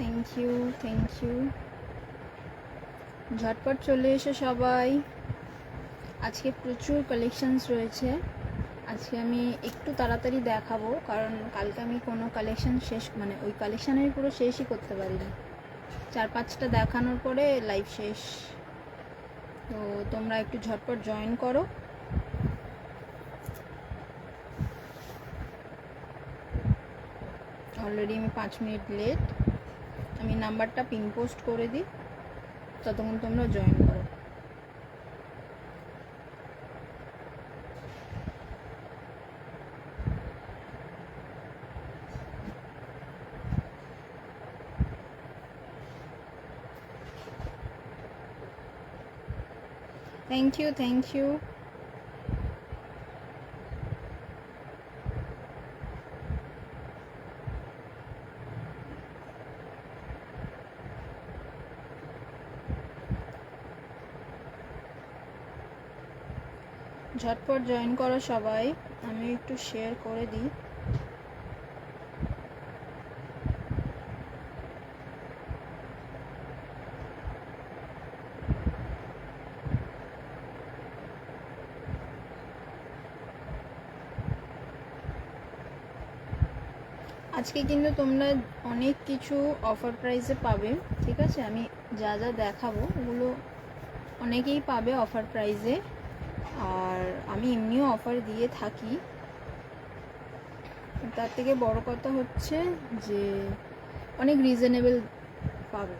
Thank you. ঝটপট চলে এসো সবাই। আজকে প্রচুর কালেকশনস রয়েছে। আজকে আমি একটু তাড়াতাড়ি দেখাবো, কারণ কালকে আমি কোনো কালেকশন ওই কালেকশানের পুরো শেষই করতে পারিনি। 4-5টা দেখানোর পরে লাইভ শেষ। তো তোমরা একটু ঝটপট জয়েন করো। অলরেডি আমি 5 মিনিট লেট। আমি নাম্বারটা পিন পোস্ট করে দিই, ততক্ষণ তোমরা জয়েন করো। Thank you. ঝটপট জয়েন করো সবাই। আমি একটু শেয়ার করে দিই। আজকে কিন্তু তোমরা অনেক কিছু অফার প্রাইসে পাবে, ঠিক আছে? আমি যা যা দেখাবো ওগুলো অনেকেই পাবে অফার প্রাইসে, আর আমি এমনিও অফার দিয়ে থাকি। তার থেকে বড় কথা হচ্ছে যে অনেক রিজনেবল পাবে,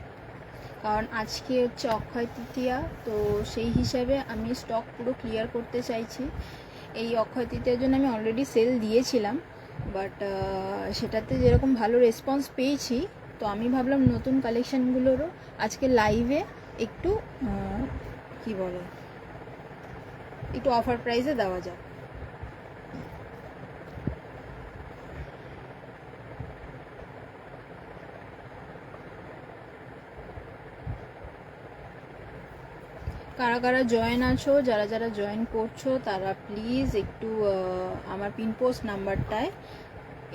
কারণ আজকে হচ্ছে অক্ষয় তৃতীয়া। তো সেই হিসাবে আমি স্টক পুরো ক্লিয়ার করতে চাইছি। এই অক্ষয় তৃতীয়ার জন্য আমি অলরেডি সেল দিয়েছিলাম, বাট সেটাতে যেরকম ভালো রেসপন্স পেয়েছি, তো আমি ভাবলাম নতুন কালেকশানগুলোরও আজকে লাইভে একটু একটু অফার প্রাইসে দেওয়া যায়। কারা কারা জয়েন আছো, যারা যারা জয়েন করছো তারা প্লিজ একটু আমার পিন পোস্ট নাম্বারটায়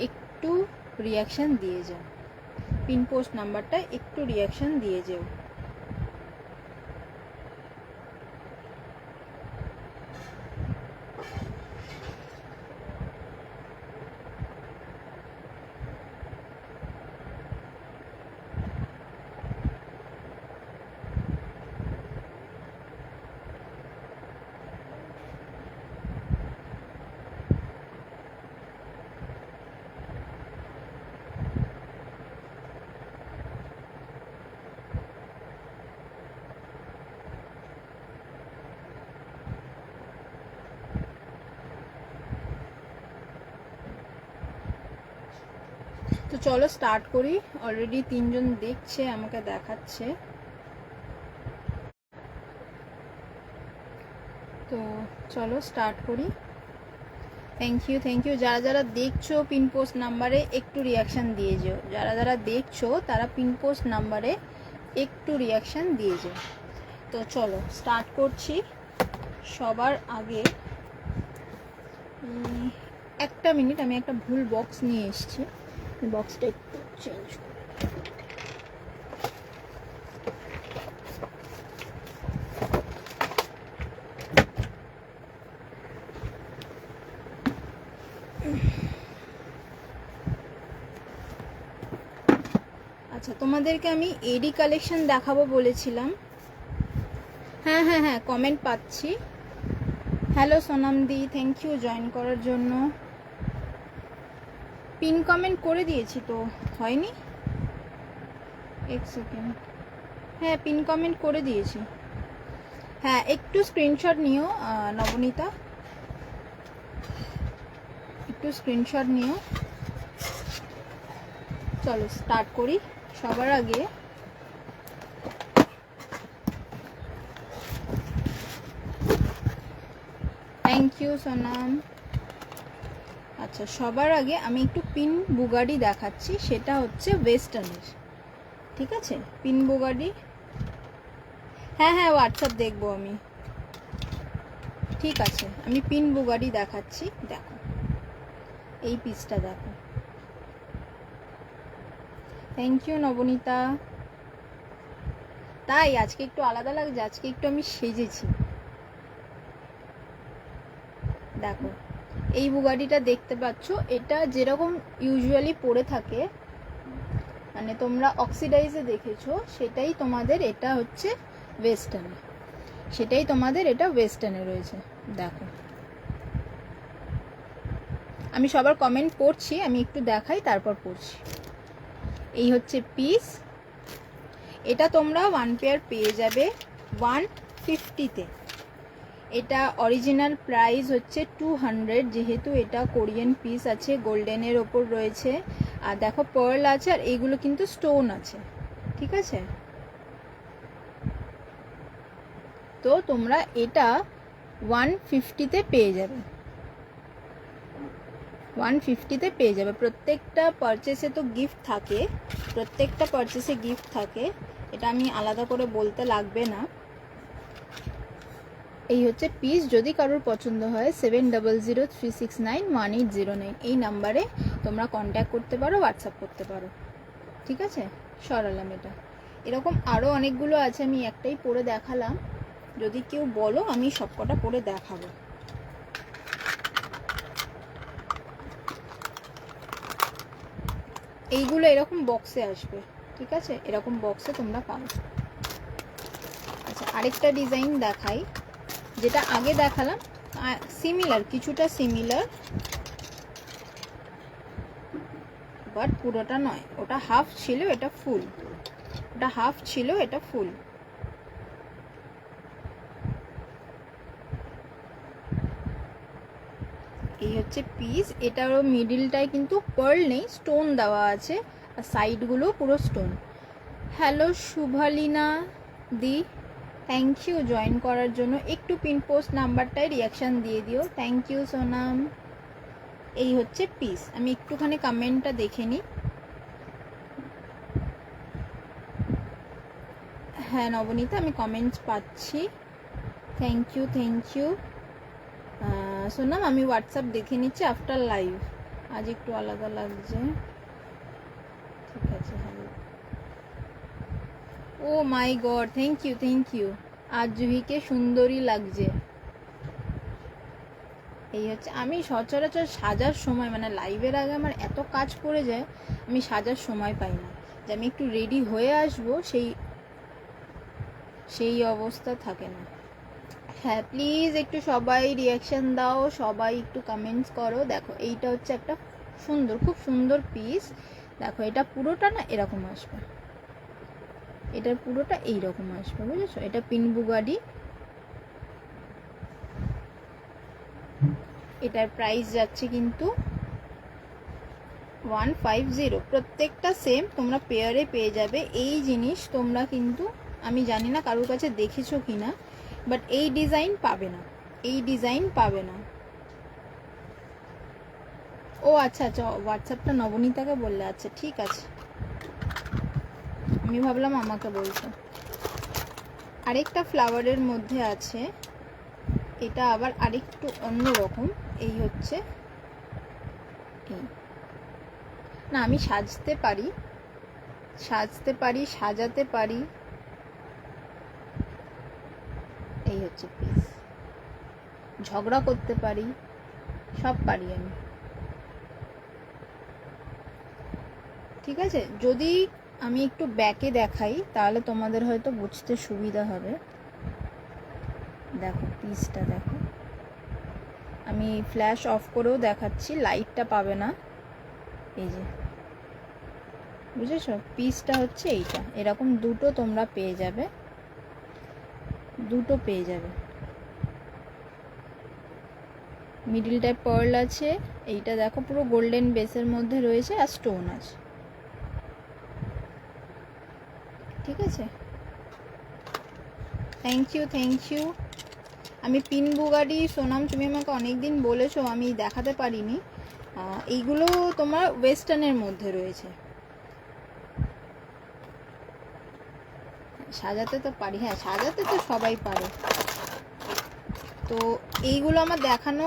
একটু রিয়াকশান দিয়ে যাও। পিন পোস্ট নাম্বারটায় একটু রিয়াকশান দিয়ে যাও। তো চলো স্টার্ট করি। অলরেডি 3 জন দেখছে, আমাকে দেখাচ্ছে। তো চলো স্টার্ট করি। Thank you. যারা যারা দেখছো পিন পোস্ট নাম্বারে একটু রিয়াকশান দিয়ে যেও। যারা যারা দেখছো তারা পিন পোস্ট নাম্বারে একটু রিয়াকশান দিয়ে যেও। তো চলো স্টার্ট করছি। সবার আগে একটা মিনিট, আমি একটা ভুল বক্স নিয়ে এসেছি, বক্সটা একটু চেঞ্জ করি। আচ্ছা, তোমাদেরকে আমি এডি কালেকশন দেখাবো বলেছিলাম। হ্যাঁ কমেন্ট পাচ্ছি। হ্যালো সোনামদি, থ্যাংক ইউ জয়েন করার জন্য। পিন কমেন্ট করে দিয়েছি তো হয়নি? এক সেকেন্ড। হ্যাঁ পিন কমেন্ট করে দিয়েছি। হ্যাঁ একটু স্ক্রিনশট নিও নবনীতা, একটু স্ক্রিনশট নিও। চলো স্টার্ট করি। সবার আগে থ্যাংক ইউ সোনাম। আচ্ছা, সবার আগে আমি একটু পিন বুগাডি দেখাচ্ছি, সেটা হচ্ছে ওয়েস্টার্নের, ঠিক আছে? পিন বুগাডি। হ্যাঁ হোয়াটসঅ্যাপ দেখবো আমি, ঠিক আছে। আমি পিন বুগাডি দেখাচ্ছি, দেখো এই পিসটা দেখো। Thank you Nabanita. তাই আজকে একটু আলাদা লাগছে, আজকে একটু আমি সেজেছি। দেখো এই বুগাটিটা দেখতে পাচ্ছ, এটা যেরকম ইউজুয়ালি পরে থাকে, মানে তোমরা অক্সিডাইজে দেখেছো, সেটাই তোমাদের এটা হচ্ছে ওয়েস্টার্নে, সেটাই তোমাদের এটা ওয়েস্টার্নে রয়েছে। দেখো আমি সবার কমেন্ট পড়ছি, আমি একটু দেখাই তারপর পড়ছি। এই হচ্ছে পিস, এটা তোমরা 1 পেয়ার পেয়ে যাবে 150-তে। এটা অরিজিনাল প্রাইস হচ্ছে 200, যেহেতু এটা কোরিয়ান পিস আছে, গোল্ডেনের ওপর রয়েছে, আর দেখো পার্ল আছে, আর এইগুলো কিন্তু স্টোন আছে, ঠিক আছে। তো তোমরা এটা 150-তে পেয়ে যাবে, 150-তে পেয়ে যাবে। প্রত্যেকটা পারচেসে তো গিফট থাকে, প্রত্যেকটা পারচেসে গিফট থাকে, এটা আমি আলাদা করে বলতে লাগবে না। এই হচ্ছে পিস। যদি কারোর পছন্দ হয় 7003691809 এই নাম্বারে তোমরা কন্ট্যাক্ট করতে পারো, হোয়াটসঅ্যাপ করতে পারো, ঠিক আছে। সরালাম এটা। এরকম আরও অনেকগুলো আছে, আমি একটাই পরে দেখালাম, যদি কেউ বলো আমি সবকটা পরে দেখাবো। এইগুলো এরকম বক্সে আসবে, ঠিক আছে, এরকম বক্সে তোমরা পাবে। আচ্ছা আরেকটা ডিজাইন দেখাই, যেটা আগে দেখালাম সিমিলার, কিছুটা সিমিলার, বাট পুরোটা নয়, ওটা হাফ ছিল এটা ফুল, ওটা হাফ ছিল এটা ফুল। এই হচ্ছে পিস, এটারও মিডিলটায় কিন্তু পার্ল নেই, স্টোন দেওয়া আছে, আর সাইডগুলো পুরো stone. Hello Shubhalina di, thank you join করার জন্য। একটু পিন পোস্ট নাম্বারটায় রিয়াকশান দিয়ে দিও। Thank you Sonam. এই হচ্ছে পিস, আমি একটুখানি কমেন্টটা দেখে নিই। হ্যাঁ নবনীতা, আমি কমেন্টস পাচ্ছি, thank you thank you. Sonam আমি হোয়াটসঅ্যাপ দেখে নিচ্ছি আফটার লাইভ, আজ একটু আলাদা লাগছে, ঠিক আছে। Hello, oh my god, thank you thank you. আজ জুহিকে সুন্দরী লাগছে। এই হচ্ছে, আমি সচরাচর সাজার সময়, মানে লাইভের আগে আমার এত কাজ পড়ে যায়, আমি সাজার সময় পাই না, যে আমি একটু রেডি হয়ে আসবো, সেই অবস্থা থাকে না। হ্যাঁ প্লিজ একটু সবাই রিয়াকশান দাও, সবাই একটু কমেন্টস করো। দেখো এইটা হচ্ছে একটা সুন্দর, খুব সুন্দর পিস। দেখো এটা পুরোটা না এরকম আসবে, এটার পুরোটা এইরকম আসবে, বুঝেছো। এটা পিন বুগাডি, এটার প্রাইস যাচ্ছে কিন্তু 150। প্রত্যেকটা সেম, তোমরা পেয়ারে পেয়ে যাবে। এই জিনিস তোমরা কিন্তু, আমি জানি না কারোর কাছে দেখেছো কি না, বাট এই ডিজাইন পাবে না, এই ডিজাইন পাবে না। ও আচ্ছা আচ্ছা, হোয়াটসঅ্যাপটা নবনীতাকে বললে, আচ্ছা ঠিক আছে, আমি ভাবলাম আমাকে বলছো। আরেকটা ফ্লাওয়ারের মধ্যে আছে, এটা আবার আরেকটু অন্যরকম। এই হচ্ছে এই, না আমি সাজতে পারি, সাজাতে পারি। এই হচ্ছে পিস, ঝগড়া করতে পারি, সব পারি আমি, ঠিক আছে। যদি আমি একটু ব্যাকে দেখাই তাহলে তোমাদের হয়তো বুঝতে সুবিধা হবে। দেখো পিসটা দেখো, আমি ফ্ল্যাশ অফ করেও দেখাচ্ছি, লাইটটা পাবে না, এই যে বুঝেছো। পিসটা হচ্ছে এইটা, এরকম দুটো তোমরা পেয়ে যাবে, দুটো পেয়ে যাবে। মিডিলটায় পার্ল আছে, এইটা দেখো পুরো গোল্ডেন বেসের মধ্যে রয়েছে, আর স্টোন আছে, ঠিক আছে। Thank you thank you. আমি পিন বুগাডি, সোনাম তুমি আমাকে অনেক দিন বলেছো, আমি দেখাতে পারিনি। এইগুলো তোমার ওয়েস্টার্নের মধ্যে রয়েছে, সাজাতে তো পারি, হ্যাঁ সাজাতে তো সবাই পারে। তো এইগুলো আমার দেখানো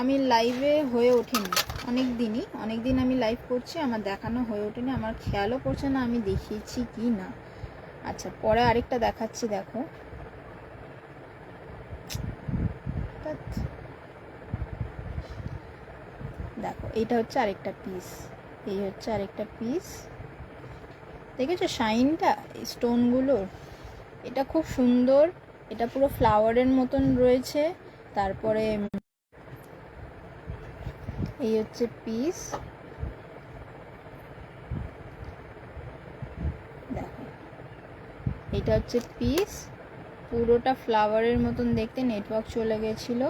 আমি লাইভে হয়ে ওঠেনি, অনেক দিন আমি লাইভ করছি, আমার দেখানো হয়ে ওঠেনি, আমার খেয়ালও পড়ছে না আমি দেখিয়েছি কি না। আচ্ছা, পরে আরেকটা দেখাচ্ছি, দেখো। দেখো, এইটা হচ্ছে আরেকটা পিস, এই হচ্ছে আরেকটা পিস। দেখেছো শাইনটা স্টোনগুলোর? এটা খুব সুন্দর, এটা পুরো ফ্লাওয়ারের মতন রয়েছে। তারপরে এই হচ্ছে পিস, দেখো এটা হচ্ছে পিস, পুরোটা ফ্লাওয়ারের মতন দেখতে, নেটওয়ার্ক চলে গেছিল।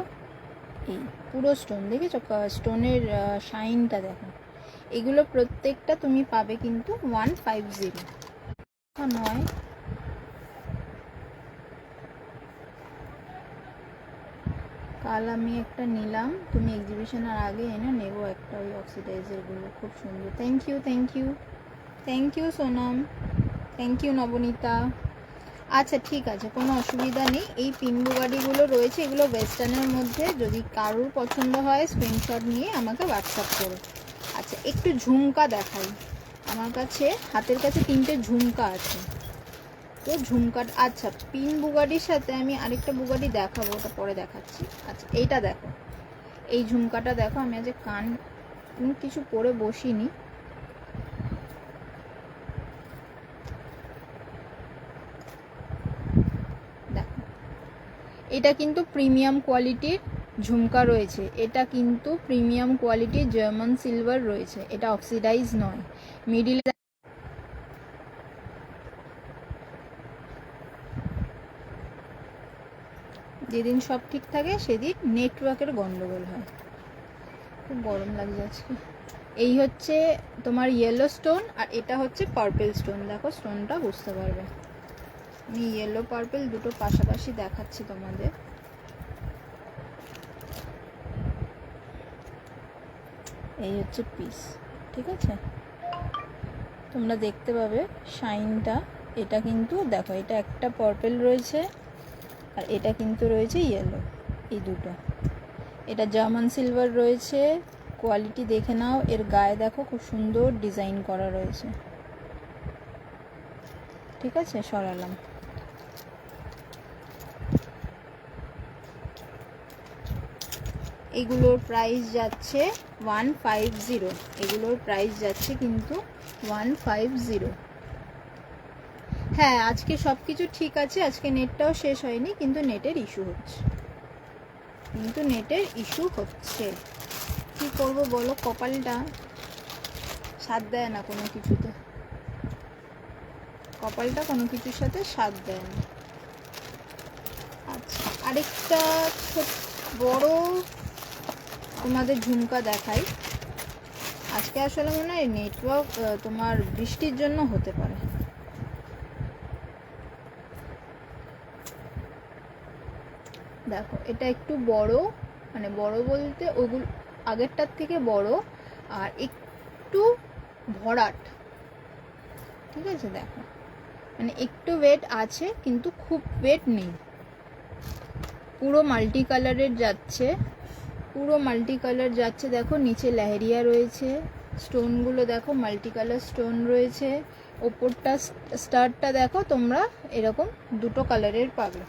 এই পুরো স্টোন দেখেছো, স্টোনের শাইনটা দেখো। এগুলো প্রত্যেকটা তুমি পাবে কিন্তু 150 নয়। কাল আমি একটা নিলাম, তুমি এক্সিবিশনের আগে এনে নেবো একটা, ওই অক্সিডাইজারগুলো খুব সুন্দর। Thank you thank you thank you Sonam, thank you Nabanita. আচ্ছা ঠিক আছে, কোনো অসুবিধা নেই। এই পিন বুগাডিগুলো রয়েছে, এগুলো ওয়েস্টার্নের মধ্যে, যদি কারোর পছন্দ হয় স্ক্রিনশট নিয়ে আমাকে হোয়াটসঅ্যাপ করো। আচ্ছা, একটু ঝুমকা দেখাই। আমার কাছে হাতের কাছে 3টে ঝুমকা আছে, তো ঝুমকা। আচ্ছা, পিন বুগাডির সাথে আমি আরেকটা বুগাডি দেখাবো, ওটা পরে দেখাচ্ছি। আচ্ছা, এইটা দেখো, এই ঝুমকাটা দেখো। আমি আজ কান কিছু পরে বসিনি। দেখো, এটা কিন্তু প্রিমিয়াম কোয়ালিটির ঝুমকা রয়েছে, এটা কিন্তু প্রিমিয়াম কোয়ালিটির জার্মান সিলভার রয়েছে, এটা অক্সিডাইজ নয়। মিডিল যেদিন সব ঠিক থাকে সেদিন নেটওয়ার্কের গন্ডগোল হয়। খুব গরম লাগছে আজকে। এই হচ্ছে তোমার ইয়েলো স্টোন, আর এটা হচ্ছে পার্পল স্টোন। দেখো স্টোনটা বুঝতে পারবে। আমি ইয়েলো পার্পল দুটো পাশাপাশি দেখাচ্ছি তোমাদের। এই হচ্ছে পিস, ঠিক আছে, তোমরা দেখতে পাবে শাইনটা। এটা কিন্তু দেখো, এটা একটা পার্পল রয়েছে আর এটা কিন্তু রয়েছে ইয়েলো, এই দুটো। এটা জার্মান সিলভার রয়েছে, কোয়ালিটি দেখে নাও। এর গায়ে দেখো খুব সুন্দর ডিজাইন করা রয়েছে, ঠিক আছে, সরালাম। এগুলোর প্রাইস যাচ্ছে 150, এগুলোর প্রাইস যাচ্ছে কিন্তু 150। হ্যাঁ, আজকে সব কিছু ঠিক আছে, আজকে নেটটাও শেষ হয়নি, কিন্তু নেটের ইস্যু হচ্ছে, কি করবো বলো, কপালটা সাথ দেয় না কোনো কিছুতে, কপালটা কোনো কিছুর সাথে সাথ দেয় না। আচ্ছা, আরেকটা বড় তোমাদের ঝুমকা দেখাই। আজকে আসলে মনে হয় নেটওয়ার্ক তোমার বৃষ্টির জন্য হতে পারে। দেখো, এটা একটু বড়, মানে বড় বলতে ওগুলো আগেরটার থেকে বড়, আর একটু ভরাট, ঠিক আছে। দেখো, মানে একটু ওয়েট আছে কিন্তু খুব ওয়েট নেই। পুরো মাল্টি কালারের যাচ্ছে, পুরো মাল্টি কালার যাচ্ছে। দেখো নিচে লেহেরিয়া রয়েছে, স্টোনগুলো দেখো মাল্টি কালার স্টোন রয়েছে। ওপরটা স্টারটা দেখো তোমরা এরকম দুটো কালারের পাবে।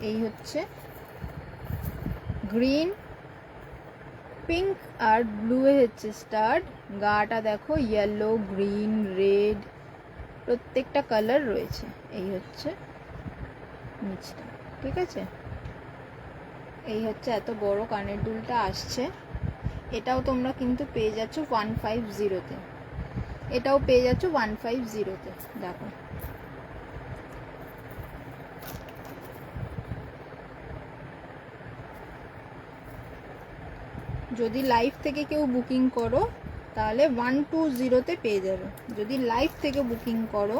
এই হচ্ছে গ্রিন, পিঙ্ক আর ব্লু এ হচ্ছে স্টার। গাটা দেখো ইয়েলো, গ্রিন, রেড, প্রত্যেকটা কালার রয়েছে। এই হচ্ছে নিচটা, ঠিক আছে। এই হচ্ছে এত বড় কানের দুলটা আসছে, এটাও তোমরা কিন্তু পেয়ে যাচ্ছ 150-তে, এটাও পেয়ে যাচ্ছ 150-তে। দেখো, যদি লাইভ থেকে কেউ বুকিং করো তাহলে 120-তে পেয়ে যাবে। যদি লাইভ থেকে বুকিং করো,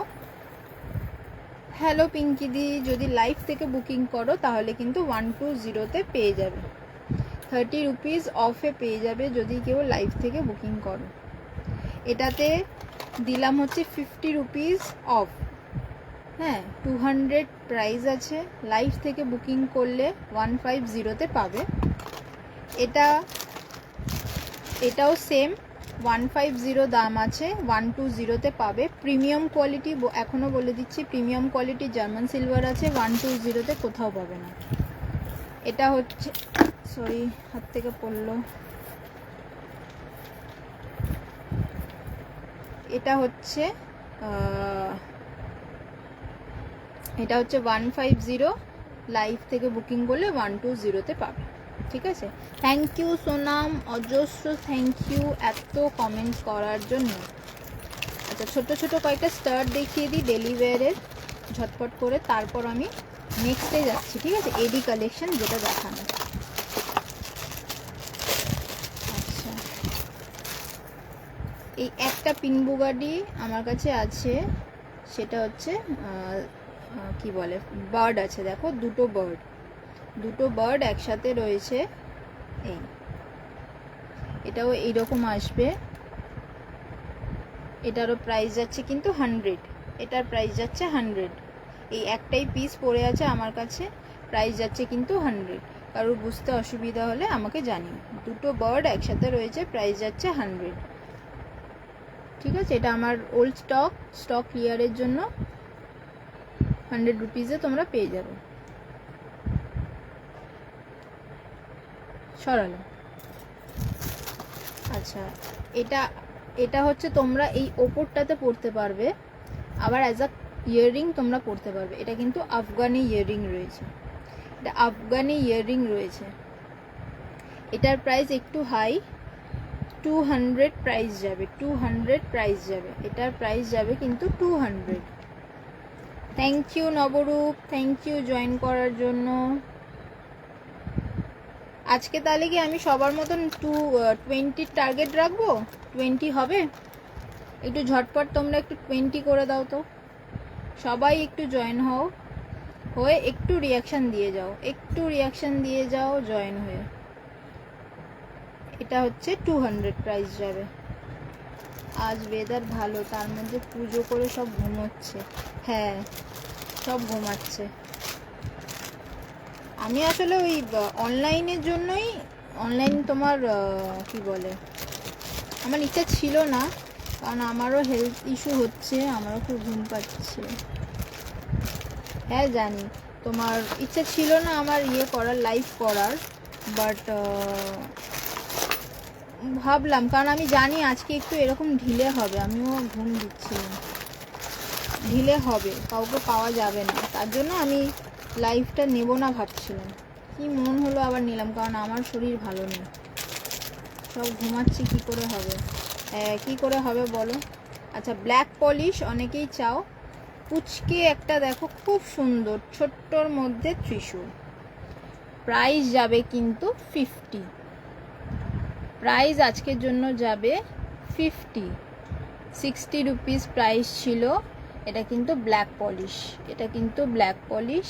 হ্যালো পিঙ্কিদি, যদি লাইভ থেকে বুকিং করো তাহলে কিন্তু 120-তে পেয়ে যাবে। 30 রুপিস অফে পেয়ে যাবে যদি কেউ লাইভ থেকে বুকিং করো। এটাতে দিলাম হচ্ছে 50 রুপিস অফ। হ্যাঁ, 200 প্রাইস আছে, লাইভ থেকে বুকিং করলে 150-তে পাবে। এটা এটাও সেম 150 দাম আছে, 120-তে পাবে। প্রিমিয়াম কোয়ালিটি, এখনও বলে দিচ্ছি, প্রিমিয়াম কোয়ালিটি জার্মান সিলভার আছে, 120-তে কোথাও পাবে না। এটা হচ্ছে, সরি হাত থেকে পড়লো, এটা হচ্ছে 150, লাইভ থেকে বুকিং করলে 120-তে পাবে, ঠিক আছে। থ্যাংক ইউ সোনাম, অজস্র থ্যাংক ইউ এত কমেন্ট করার জন্য। আচ্ছা, ছোট ছোট কয়েকটা স্টার্ট দেখিয়ে দিই ডেলি ওয়্যারের ঝটপট করে, তারপর আমি নেক্সটে যাচ্ছি, ঠিক আছে। এডি কালেকশন যেটা দেখানো। আচ্ছা, এই একটা পিন বুগাডি আমার কাছে আছে, সেটা হচ্ছে কি বলে, বার্ড আছে, দেখো দুটো বার্ড একসাথে রয়েছে। এটাও এইরকম আসবে। এটারও প্রাইস যাচ্ছে কিন্তু 100, এটার প্রাইস যাচ্ছে 100। এই একটাই পিস পড়ে আছে আমার কাছে, প্রাইস যাচ্ছে কিন্তু 100। কারোর বুঝতে অসুবিধা হলে আমাকে জানিও। দুটো বার্ড একসাথে রয়েছে, প্রাইস যাচ্ছে 100, ঠিক আছে। এটা আমার ওল্ড স্টক ক্লিয়ারের জন্য 100 রুপিসে তোমরা পেয়ে যাবে। সরালো। আচ্ছা, এটা হচ্ছে তোমরা এই ওপরটাতে পড়তে পারবে, আবার অ্যাজ আ ইয়াররিং তোমরা পড়তে পারবে। এটা কিন্তু আফগানি ইয়াররিং রয়েছে, এটা আফগানি ইয়াররিং রয়েছে। এটার প্রাইস একটু হাই, 200 প্রাইস যাবে, 200 প্রাইস যাবে, এটার প্রাইস যাবে কিন্তু 200। Thank you Nabarup, thank you join করার জন্য। আজকে তাহলে কি আমি সবার মতন 20 টার্গেট রাখবো? 20 হবে? একটু ঝটপট তোমরা একটু 20 করে দাও তো, সবাই একটু জয়েন হয়ে একটু রিয়াকশান দিয়ে যাও, জয়েন হয়ে। এটা হচ্ছে 200 প্রাইস যাবে। আজ ওয়েদার ভালো, তার মধ্যে পুজো করে সব ঘুমোচ্ছে। হ্যাঁ, সব ঘুমাচ্ছে। আমি আসলে ওই অনলাইনের জন্যই, অনলাইন তোমার কি বলে, আমার ইচ্ছা ছিল না, কারণ আমারও হেলথ ইস্যু হচ্ছে, আমারও খুব ঘুম পাচ্ছে। হ্যাঁ জানি, তোমার ইচ্ছা ছিল না আমার করার, লাইভ করার, বাট ভাবলাম, কারণ আমি জানি আজকে একটু এরকম ঢিলে হবে, আমিও ঘুম দিচ্ছিলাম, ঢিলে হবে, কাউকে পাওয়া যাবে না, তার জন্য আমি লাইভটা নেব না ভাবছিলাম। কি মন হলো আবার নিলাম, কারণ আমার শরীর ভালো নেই, সব ঘুমাচ্ছি, কি করে হবে? কি করে হবে বলো? আচ্ছা, ব্ল্যাক পলিশ অনেকেই চাও, পুচকে একটা দেখো, খুব সুন্দর, ছোট্টর মধ্যে ত্রিশূল। প্রাইস যাবে কিন্তু 50, প্রাইস আজকের জন্য যাবে 50, 60 রুপিস প্রাইস ছিল। এটা কিন্তু ব্ল্যাক পলিশ,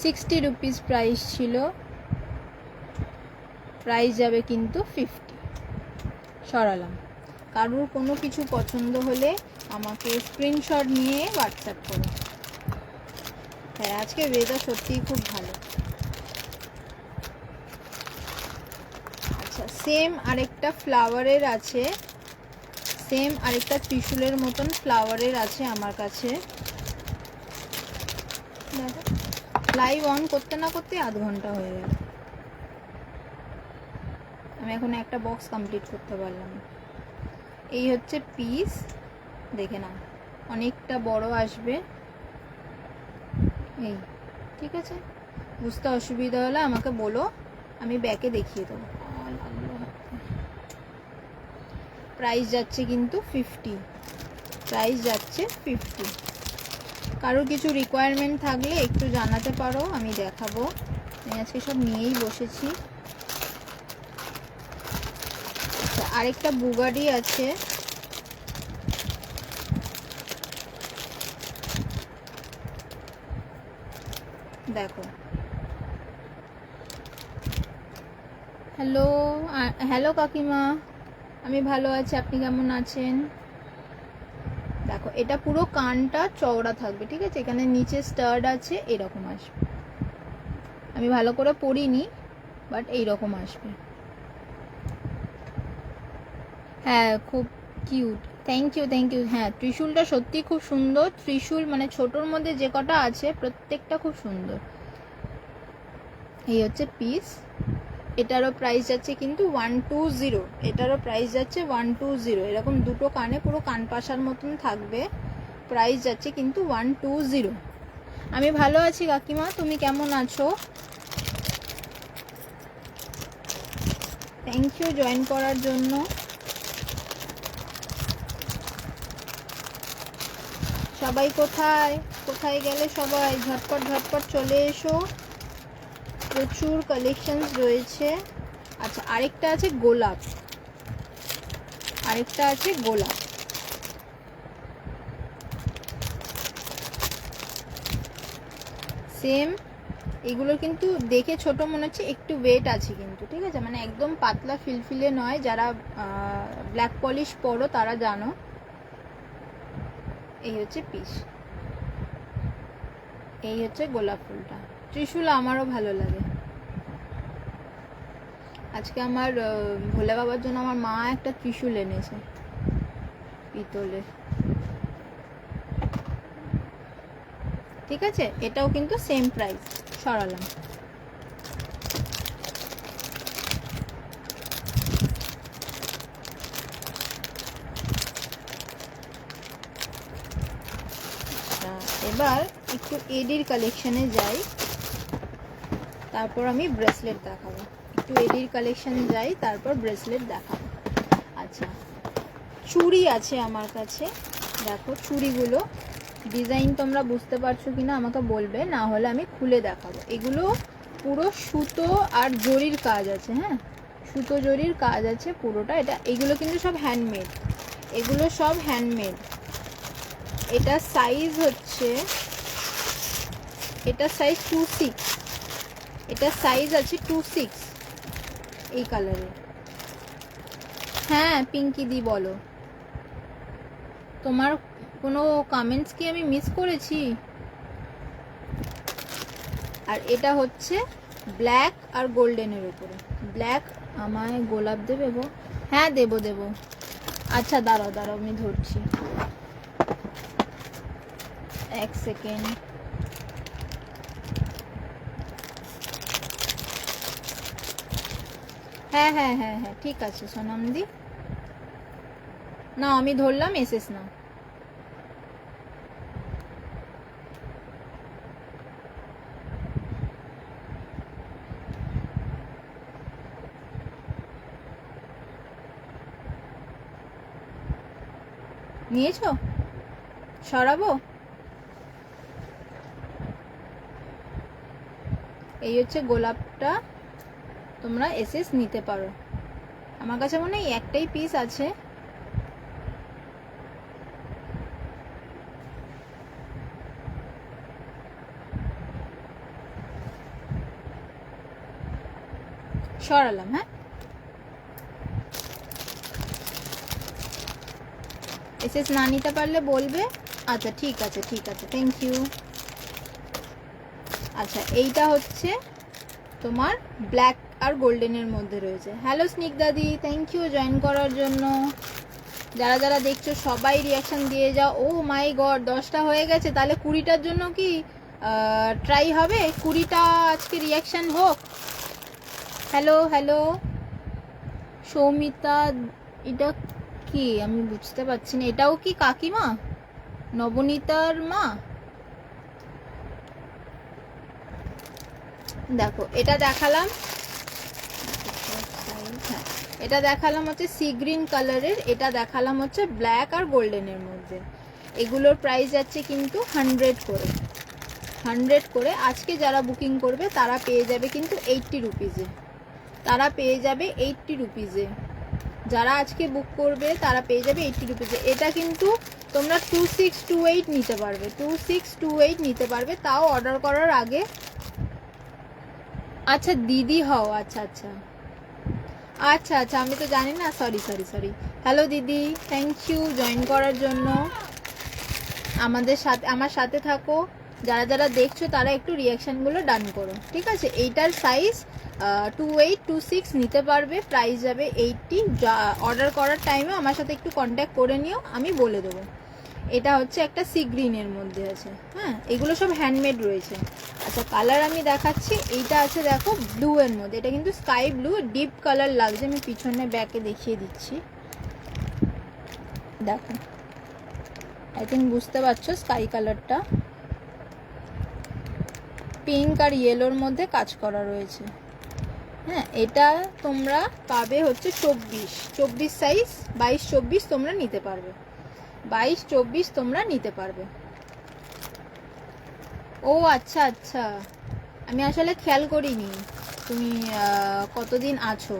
60 রুপিস প্রাইস ছিল, প্রাইস যাবে কিন্তু 50। সরালাম। কারোর কোনো কিছু পছন্দ হলে আমাকে স্ক্রিনশট নিয়ে হোয়াটসঅ্যাপ করো। হ্যাঁ, আজকে ওয়েদার সত্যিই খুব ভালো। আচ্ছা, সেম আরেকটা ফ্লাওয়ারের আছে, সেম আরেকটা ত্রিশূলের মতন ফ্লাওয়ারের আছে আমার কাছে। লাইভ অন করতে না করতে আধ ঘন্টা হয়ে গেল, আমি এখন একটা বক্স কমপ্লিট করতে পারলাম। এই হচ্ছে পিস, দেখে নাও, অনেকটা বড় আসবে। এই, ঠিক আছে, বুঝতে অসুবিধা হলে আমাকে বলো, আমি ব্যাকে দেখিয়ে দেবো। প্রাইস যাচ্ছে কিন্তু 50, প্রাইস যাচ্ছে 50। কারোর কিছু রিকোয়ারমেন্ট থাকলে একটু জানাতে পারো, আমি দেখাবো। আমি আজকে সব নিয়েই বসেছি। আচ্ছা, আরেকটা বুগাডি আছে, দেখো। হ্যালো কাকিমা, আমি ভালো আছি, আপনি কেমন আছেন? দেখো, এটা পুরো কানটা চওড়া থাকবে, ঠিক আছে, এখানে নিচে স্টার্ড আছে, এরকম আসবে। আমি ভালো করে পরিনি, বাট এইরকম আসবে। হ্যাঁ খুব cute, thank you thank you. হ্যাঁ ত্রিশূলটা সত্যি খুব সুন্দর, ত্রিশূল মানে ছোটোর মধ্যে যে কটা আছে প্রত্যেকটা খুব সুন্দর। এই হচ্ছে পিস, এটারও প্রাইস যাচ্ছে কিন্তু 120, এটারও প্রাইস যাচ্ছে 120। এরকম দুটো কানে পুরো কান পাশার মতন থাকবে, প্রাইস যাচ্ছে কিন্তু 120। আমি ভালো আছি কাকিমা, তুমি কেমন আছো? থ্যাংক ইউ জয়েন করার জন্য। সবাই কোথায় কোথায় গেলে সবাই, ঝটপট ঝটপট চলে এসো, প্রচুর কালেকশনস রয়েছে। আচ্ছা আরেকটা আছে গোলাপ, আরেকটা আছে গোলাপ। সেম, এগুলো কিন্তু দেখে ছোট মনে হচ্ছে, একটু ওয়েট আছে কিন্তু, ঠিক আছে, মানে একদম পাতলা ফিলফিলে নয়। যারা ব্ল্যাক পলিশ পরো তারা জানো। এই হচ্ছে পিস, এই হচ্ছে গোলাপ ফুলটা। ত্রিশূল আমারও ভালো লাগে। আজকে আমার ভোলে বাবার জন্য আমার মা একটা ত্রিশূল এনেছে পিতলের, ঠিক আছে, এটাও কিন্তু সেম প্রাইস। সরালাম। এবার একটু এডির কালেকশনে যাই, তারপর আমি ব্রেসলেট দেখাবো। একটু এডির কালেকশনে যাই, তারপর ব্রেসলেট দেখাবো। আচ্ছা চুড়ি আছে আমার কাছে, দেখো চুড়িগুলো ডিজাইন তোমরা বুঝতে পারছো কিনা আমাকে বলবে, না হলে আমি খুলে দেখাবো। এগুলো পুরো সুতো আর জরির কাজ আছে, হ্যাঁ সুতো জরির কাজ আছে পুরোটা। এটা এগুলো কিন্তু সব হ্যান্ডমেড, এগুলো সব হ্যান্ডমেড। এটা সাইজ হচ্ছে, এটা সাইজ 26, এটা সাইজ আছে 26 এই কালারের। হ্যাঁ পিঙ্কি দি বলো, তোমার কোনো কমেন্টস কি আমি মিস করেছি? আর এটা হচ্ছে ব্ল্যাক আর গোল্ডেনের উপরে। ব্ল্যাক, আমায় গোলাপ দেবে গো? হ্যাঁ দেবো দেবো। আচ্ছা দাঁড়াও দাঁড়াও আমি ধরছি, এক সেকেন্ড। হ্যাঁ হ্যাঁ হ্যাঁ হ্যাঁ ঠিক আছে সোনামদি, না আমি ধরলাম, এসেস না। নিয়েছো? সরাবো? এই হচ্ছে গোলাপটা, তোমরা এসএস নিতে পারো। আমার কাছে মনে হয় একটাই পিস আছে। সরালাম, হ্যাঁ এসএস না নিতে পারলে বলবে। আচ্ছা ঠিক আছে ঠিক আছে, থ্যাংক ইউ। আচ্ছা এইটা হচ্ছে তোমার ব্ল্যাক আর গোল্ডেনের মধ্যে রয়েছে। হ্যালো স্নিগ্ধাদি, থ্যাংক ইউ জয়েন করার জন্য। যারা যারা দেখছো সবাই রিয়াকশান দিয়ে যাও। ও মাই গড 10টা হয়ে গেছে, তাহলে 20টার জন্য কি ট্রাই হবে? 20টা আজকে রিয়াকশান হোক। হ্যালো হ্যালো সৌমিতা, এটা কি আমি বুঝতে পারছি না, এটাও কি কাকিমা নবনীতার মা? দেখো এটা দেখালাম, হ্যাঁ এটা দেখালাম হচ্ছে সি গ্রিন কালারের, এটা দেখালাম হচ্ছে ব্ল্যাক আর গোল্ডেনের মধ্যে। এগুলোর প্রাইস যাচ্ছে কিন্তু 100 করে, 100 করে। আজকে যারা বুকিং করবে তারা পেয়ে যাবে কিন্তু 80 রুপিজে, তারা পেয়ে যাবে 80 রুপিজে। যারা আজকে বুক করবে তারা পেয়ে যাবে 80 রুপিজে। এটা কিন্তু তোমরা 2628 নিতে পারবে, 2628 নিতে পারবে, তাও অর্ডার করার আগে। আচ্ছা দিদি হও, আচ্ছা আচ্ছা আচ্ছা আচ্ছা আমি তো জানি না, সরি সরি সরি। হ্যালো দিদি, থ্যাংক ইউ জয়েন করার জন্য। আমাদের সাথে, আমার সাথে থাকো, যারা যারা দেখছো তারা একটু রিয়াকশানগুলো ডান করো, ঠিক আছে। এইটার সাইজ 28, 26 নিতে পারবে, প্রাইস যাবে 80। যা অর্ডার করার টাইমে আমার সাথে একটু কন্ট্যাক্ট করে নিও, আমি বলে দেবো। এটা হচ্ছে একটা সি গ্রিনের মধ্যে আছে, হ্যাঁ, এগুলো সব হ্যান্ডমেড রয়েছে। আচ্ছা কালার আমি দেখাচ্ছি, এইটা আছে দেখো ব্লু এর মধ্যে, এটা কিন্তু স্কাই ব্লু ডিপ কালার লাগছে, আমি পিছনে ব্যাকে দেখিয়ে দিচ্ছি, দেখো আই থিঙ্ক বুঝতে পারছো স্কাই কালারটা, পিঙ্ক আর ইয়েলোর মধ্যে কাজ করা রয়েছে, হ্যাঁ। এটা তোমরা পাবে হচ্ছে 24 সাইজ, 22-24 তোমরা নিতে পারবে, 22-24 তোমরা নিতে পারবে। ও আচ্ছা আচ্ছা, আমি আসলে খেয়াল করিনি তুমি কতদিন আছো।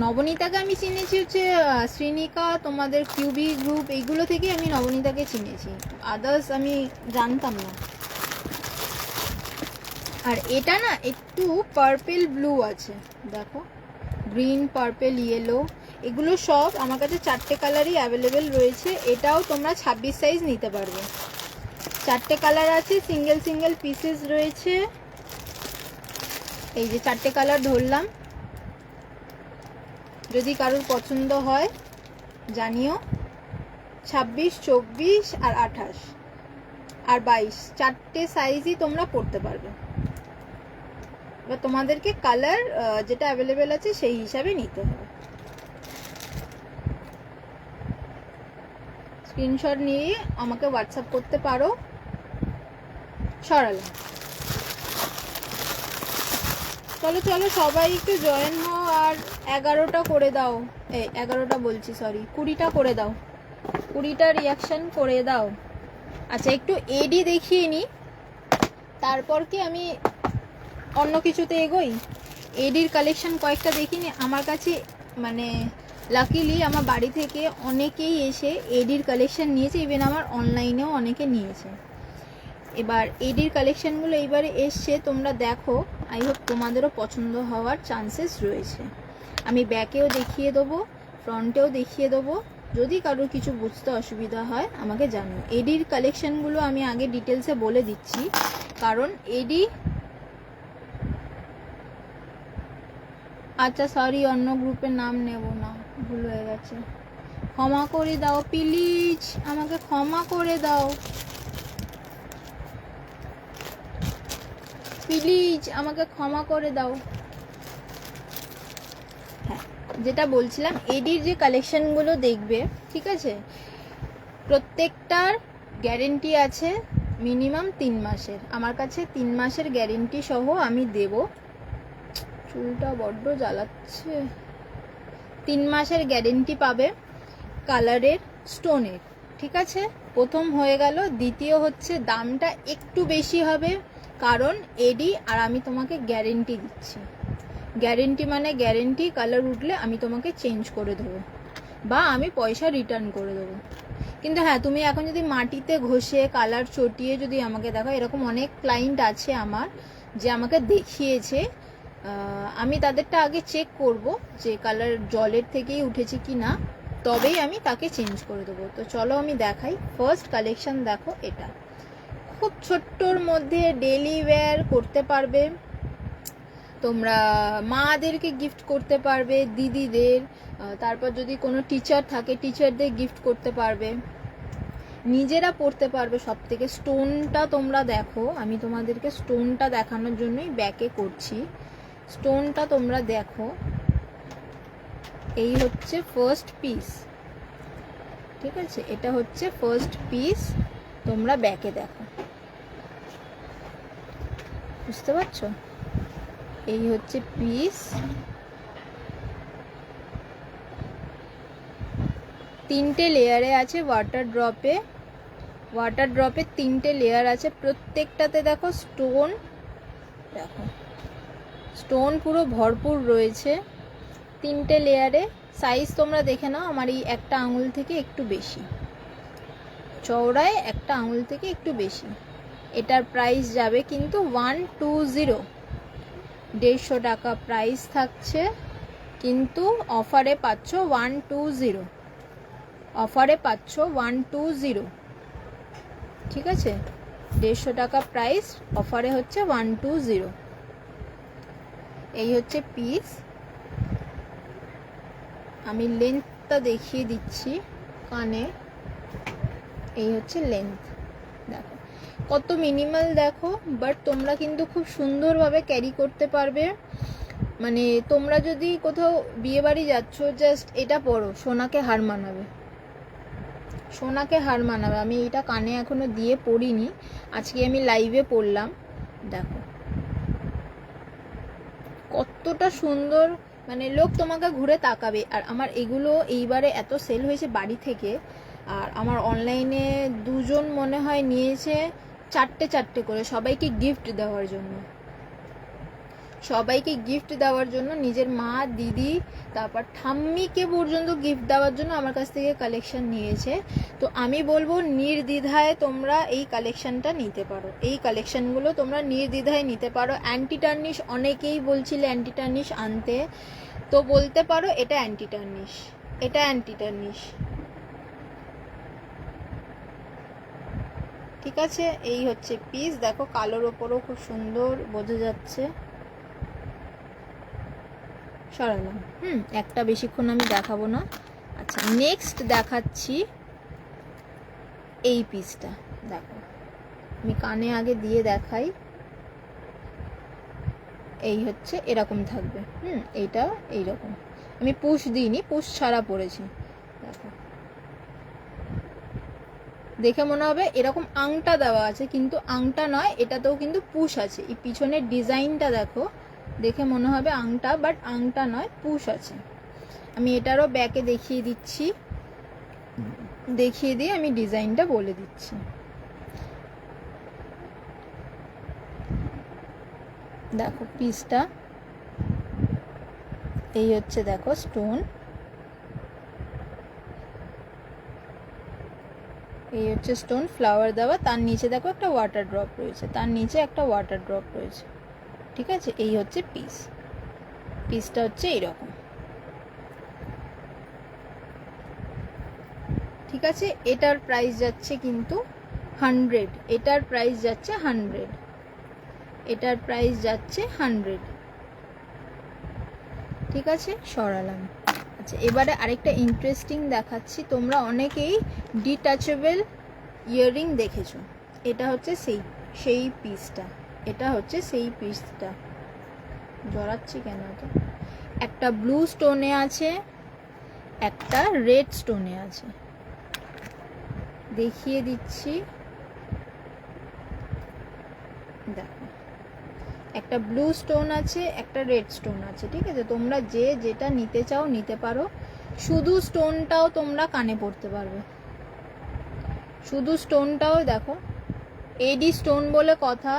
নবনীতাকে আমি চিনেছি হচ্ছে শ্রীনিকা, তোমাদের কিউবি গ্রুপ, এইগুলো থেকে আমি নবনীতাকে চিনেছি, আদার্স আমি জানতাম না। আর এটা না একটু পার্পেল ব্লু আছে, দেখো গ্রিন, পার্পেল, ইয়েলো, এগুলো সব আমার কাছে 4টে কালারই অ্যাভেলেবেল রয়েছে। এটাও তোমরা 26 সাইজ নিতে পারবে, 4টে কালার আছে, সিঙ্গেল সিঙ্গেল পিসেস রয়েছে। এই যে 4টে কালার ধরলাম, যদি কারোর পছন্দ হয় জানিও। 26, 24 আর 28 আর 22, 4টে সাইজই তোমরা পরতে পারবে। এবার তোমাদেরকে কালার যেটা অ্যাভেলেবেল আছে সেই হিসাবে নিতে হবে। স্ক্রিনশট নিয়ে আমাকে হোয়াটসঅ্যাপ করতে পারো। সরালাম, চলো চলো সবাই একটু জয়েন হও, আর 11টা করে দাও, 11টা বলছি সরি 20টা করে দাও, 20টা রিয়াকশন করে দাও। আচ্ছা একটু এডি দেখিয়ে নিই, তারপর কি আমি অন্য কিছুতে এগোই। এডির কালেকশন কয়েকটা দেখিনি আমার কাছে, মানে লাকিলি আমার বাড়ি থেকে অনেকেই এসে এডির কালেকশন নিয়েছে, ইভেন আমার অনলাইনেও অনেকে নিয়েছে। এবার এডির কালেকশনগুলো এইবারে এসছে, তোমরা দেখো, আই হোপ তোমাদেরও পছন্দ হওয়ার চান্সেস রয়েছে। আমি ব্যাকেও দেখিয়ে দেবো, ফ্রন্টেও দেখিয়ে দেবো, যদি কারোর কিছু বুঝতে অসুবিধা হয় আমাকে জানিও। এডির কালেকশনগুলো আমি আগে ডিটেলসে বলে দিচ্ছি, কারণ এডি, আচ্ছা সরি অন্য গ্রুপের নাম নেব না, ভুল হয়ে গেছে, ক্ষমা করে দাও প্লিজ, আমাকে ক্ষমা করে দাও প্লিজ, আমাকে ক্ষমা করে দাও। হ্যাঁ যেটা বলছিলাম, এডির যে কালেকশনগুলো দেখবে, ঠিক আছে, প্রত্যেকটার গ্যারেন্টি আছে মিনিমাম 3 মাসের। আমার কাছে 3 মাসের গ্যারেন্টি সহ আমি দেব। চুলটা বড্ড জ্বালাচ্ছে। 3 মাসের গ্যারেন্টি পাবে কালারের, স্টোনের, ঠিক আছে, প্রথম হয়ে গেল। দ্বিতীয় হচ্ছে দামটা একটু বেশি হবে, কারণ এডি, আর আমি তোমাকে গ্যারেন্টি দিচ্ছি, গ্যারেন্টি মানে গ্যারেন্টি, কালার উঠলে আমি তোমাকে চেঞ্জ করে দেবো বা আমি পয়সা রিটার্ন করে দেবো। কিন্তু হ্যাঁ তুমি এখন যদি মাটিতে ঘষে কালার চটিয়ে যদি আমাকে দেখো, এরকম অনেক ক্লায়েন্ট আছে আমার যে আমাকে দেখিয়েছে, আমি তাদেরটা আগে চেক করব যে কালার জলের থেকেই উঠেছে কি না, তবেই আমি তাকে চেঞ্জ করে দেবো। তো চলো আমি দেখাই। ফার্স্ট কালেকশন দেখো, এটা খুব ছোট্টর মধ্যে ডেলি ওয়্যার করতে পারবে তোমরা, মাদেরকে গিফট করতে পারবে, দিদিদের, তারপর যদি কোনো টিচার থাকে টিচারদের গিফট করতে পারবে, নিজেরা পড়তে পারবে। সব থেকে স্টোনটা তোমরা দেখো, আমি তোমাদেরকে স্টোনটা দেখানোর জন্যই ব্যাকে করছি, স্টোনটা তোমরা দেখো। এই হচ্ছে ফার্স্ট পিস, ঠিক আছে, এটা হচ্ছে ফার্স্ট পিস, তোমরা ব্যাকে দেখো, বুঝতে পারছো? এই হচ্ছে পিস, 3টে লেয়ারে আছে, ওয়াটার ড্রপে 3টে লেয়ার আছে, প্রত্যেকটাতে দেখো স্টোন, দেখো স্টোন পুরো ভরপুর রয়েছে 3টে লেয়ারে। সাইজ তোমরা দেখে নাও, আমার এই একটা আঙুল থেকে একটু বেশি চওড়ায়, একটা আঙুল থেকে একটু বেশি। এটার প্রাইস যাবে কিন্তু 120, 150 টাকা প্রাইস থাকছে, কিন্তু অফারে পাচ্ছ 120, অফারে পাচ্ছ 120, ঠিক আছে। 150 টাকা প্রাইস, অফারে হচ্ছে 120। এই হচ্ছে পিস। আমি লেন্থটা দেখিয়ে দিচ্ছি কানে। এই হচ্ছে লেন্থ, দেখো কত মিনিমাল, দেখো। বাট তোমরা কিন্তু খুব সুন্দরভাবে ক্যারি করতে পারবে। মানে তোমরা যদি কোথাও বিয়ে বাড়ি যাচ্ছ, জাস্ট এটা পরো, সোনাকে হার মানাবে, সোনাকে হার মানাবে। আমি এটা কানে এখনো দিয়ে পরিনি, আজকে আমি লাইভে পরলাম। দেখো কতটা সুন্দর, মানে লোক তোমাকে ঘুরে তাকাবে। আর আমার এগুলো এইবারে এত সেল হয়েছে বাড়ি থেকে, আর আমার অনলাইনে দুজন মনে হয় নিয়েছে 4টে করে, সবাইকে গিফট দেওয়ার জন্য, সবাইকে গিফট দেওয়ার জন্য, নিজের মা, দিদি, তারপর ঠাম্মিকে পর্যন্ত গিফট দেওয়ার জন্য আমার কাছ থেকে কালেকশন নিয়েছে। তো আমি বলবো নির্দ্বিধায় তোমরা এই কালেকশনটা নিতে পারো, এই কালেকশনগুলো তোমরা নির্দ্বিধায় নিতে পারো। অ্যান্টি টার্নিশ, অনেকেই বলছিলে অ্যান্টি টার্নিশ আনতে, তো বলতে পারো এটা অ্যান্টি টার্নিশ, এটা অ্যান্টি টার্নিশ। ঠিক আছে, এই হচ্ছে পিস। দেখো কালোর ওপরও খুব সুন্দর বোঝা যাচ্ছে। সরালাম, একটা বেশিক্ষণ আমি দেখাবো না। আচ্ছা, নেক্সট দেখাচ্ছি এই পিসটা। দেখো আমি কানে আগে দিয়ে দেখাই। এই হচ্ছে এরকম থাকবে, এইটা এইরকম। আমি পুশ দিইনি, পুশ ছাড়া পরেছি। দেখো দেখে মনে হবে এরকম আংটা দেওয়া আছে, কিন্তু আংটা নয়, এটাতেও কিন্তু পুশ আছে। এই পিছনের ডিজাইনটা দেখো, দেখে মনে হবে আংটা, বাট আংটা নয়, পুশ আছে। আমি এটারও ব্যাকে দেখিয়ে দিচ্ছি, দেখিয়ে দিয়ে আমি ডিজাইনটা বলে দিচ্ছি। দেখো পিসটা এই হচ্ছে, দেখো স্টোন, এই হচ্ছে স্টোন, ফ্লাওয়ার দেওয়া। তার নিচে দেখো একটা ওয়াটার ড্রপ রয়েছে, তার নিচে একটা ওয়াটার ড্রপ রয়েছে। ঠিক আছে, এই হচ্ছে পিস। পিসটা হচ্ছে এইরকম। ঠিক আছে, এটার প্রাইস যাচ্ছে কিন্তু 100, এটার প্রাইস যাচ্ছে 100, এটার প্রাইস যাচ্ছে 100। ঠিক আছে, সরালাম। আচ্ছা, এবারে আরেকটা ইন্টারেস্টিং দেখাচ্ছি। তোমরা অনেকেই ডিটাচেবল ইয়াররিং দেখেছো, এটা হচ্ছে সেই পিসটা, এটা হচ্ছে সেই পিসটা। জড়াচ্ছি কেন তো? একটা ব্লু স্টোনে আছে, একটা রেড স্টোনে আছে, দেখিয়ে দিচ্ছি। দেখো একটা ব্লু স্টোন আছে, একটা রেড স্টোন আছে। ঠিক আছে, তোমরা যে যেটা নিতে চাও নিতে পারো। শুধু স্টোনটাও তোমরা কানে পড়তে পারবে, শুধু স্টোনটাও। দেখো এডি স্টোন বলে কথা,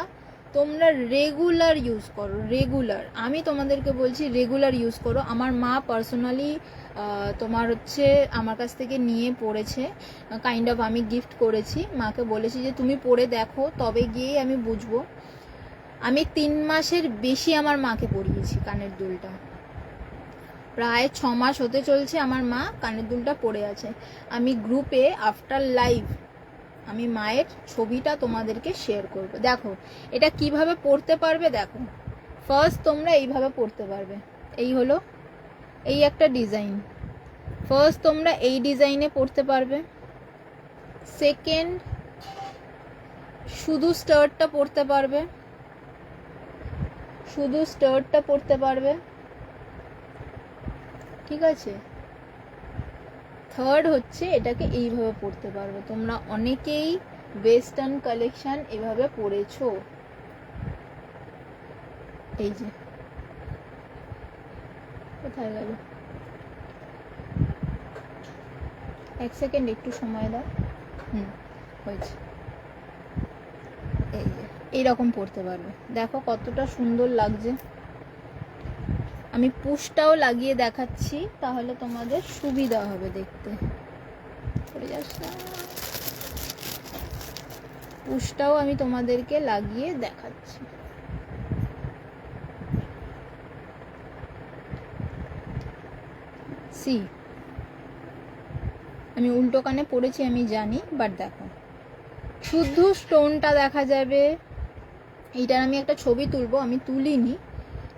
তোমরা রেগুলার ইউজ করো, রেগুলার। আমি তোমাদেরকে বলছি রেগুলার ইউজ করো। আমার মা পার্সোনালি তোমার হচ্ছে আমার কাছ থেকে নিয়ে পড়েছে, কাইন্ড অফ আমি গিফট করেছি। মাকে বলেছি যে তুমি পরে দেখো, তবে গিয়েই আমি বুঝবো। আমি 3 মাসের বেশি আমার মাকে পরিয়েছি কানের দুলটা, প্রায় 6 মাস হতে চলছে আমার মা কানের দুলটা পরে আছে। আমি গ্রুপে আফটার লাইভ আমি মায়ের ছবিটা তোমাদেরকে শেয়ার করব। দেখো এটা কিভাবে পড়তে পারবে। দেখো ফার্স্ট তোমরা এইভাবে পড়তে পারবে, এই হলো এই একটা ডিজাইন। ফার্স্ট তোমরা এই ডিজাইনে পড়তে পারবে। সেকেন্ড শুধু স্টার্টটা পড়তে পারবে, শুধু স্টার্টটা পড়তে পারবে। ঠিক আছে, থার্ড হচ্ছে এটাকে এইভাবে পড়তে পারবে। তোমরা অনেকেই ওয়েস্টার্ন কালেকশন এভাবে পরেছো। এই যে কোথায় গেল, এক সেকেন্ড একটু সময় দাও। হয়েছে, এই যে এইরকম পড়তে পারবে। দেখো কতটা সুন্দর লাগছে। আমি পুশটাও লাগিয়ে দেখাচ্ছি, তাহলে তোমাদের সুবিধা হবে দেখতে। পুশটাও আমি তোমাদেরকে লাগিয়ে দেখাচ্ছি। সি আমি উল্টো কানে পড়েছি আমি জানি, বাট দেখো শুধু স্টোনটা দেখা যাবে। এইটার আমি একটা ছবি তুলবো, আমি তুলিনি,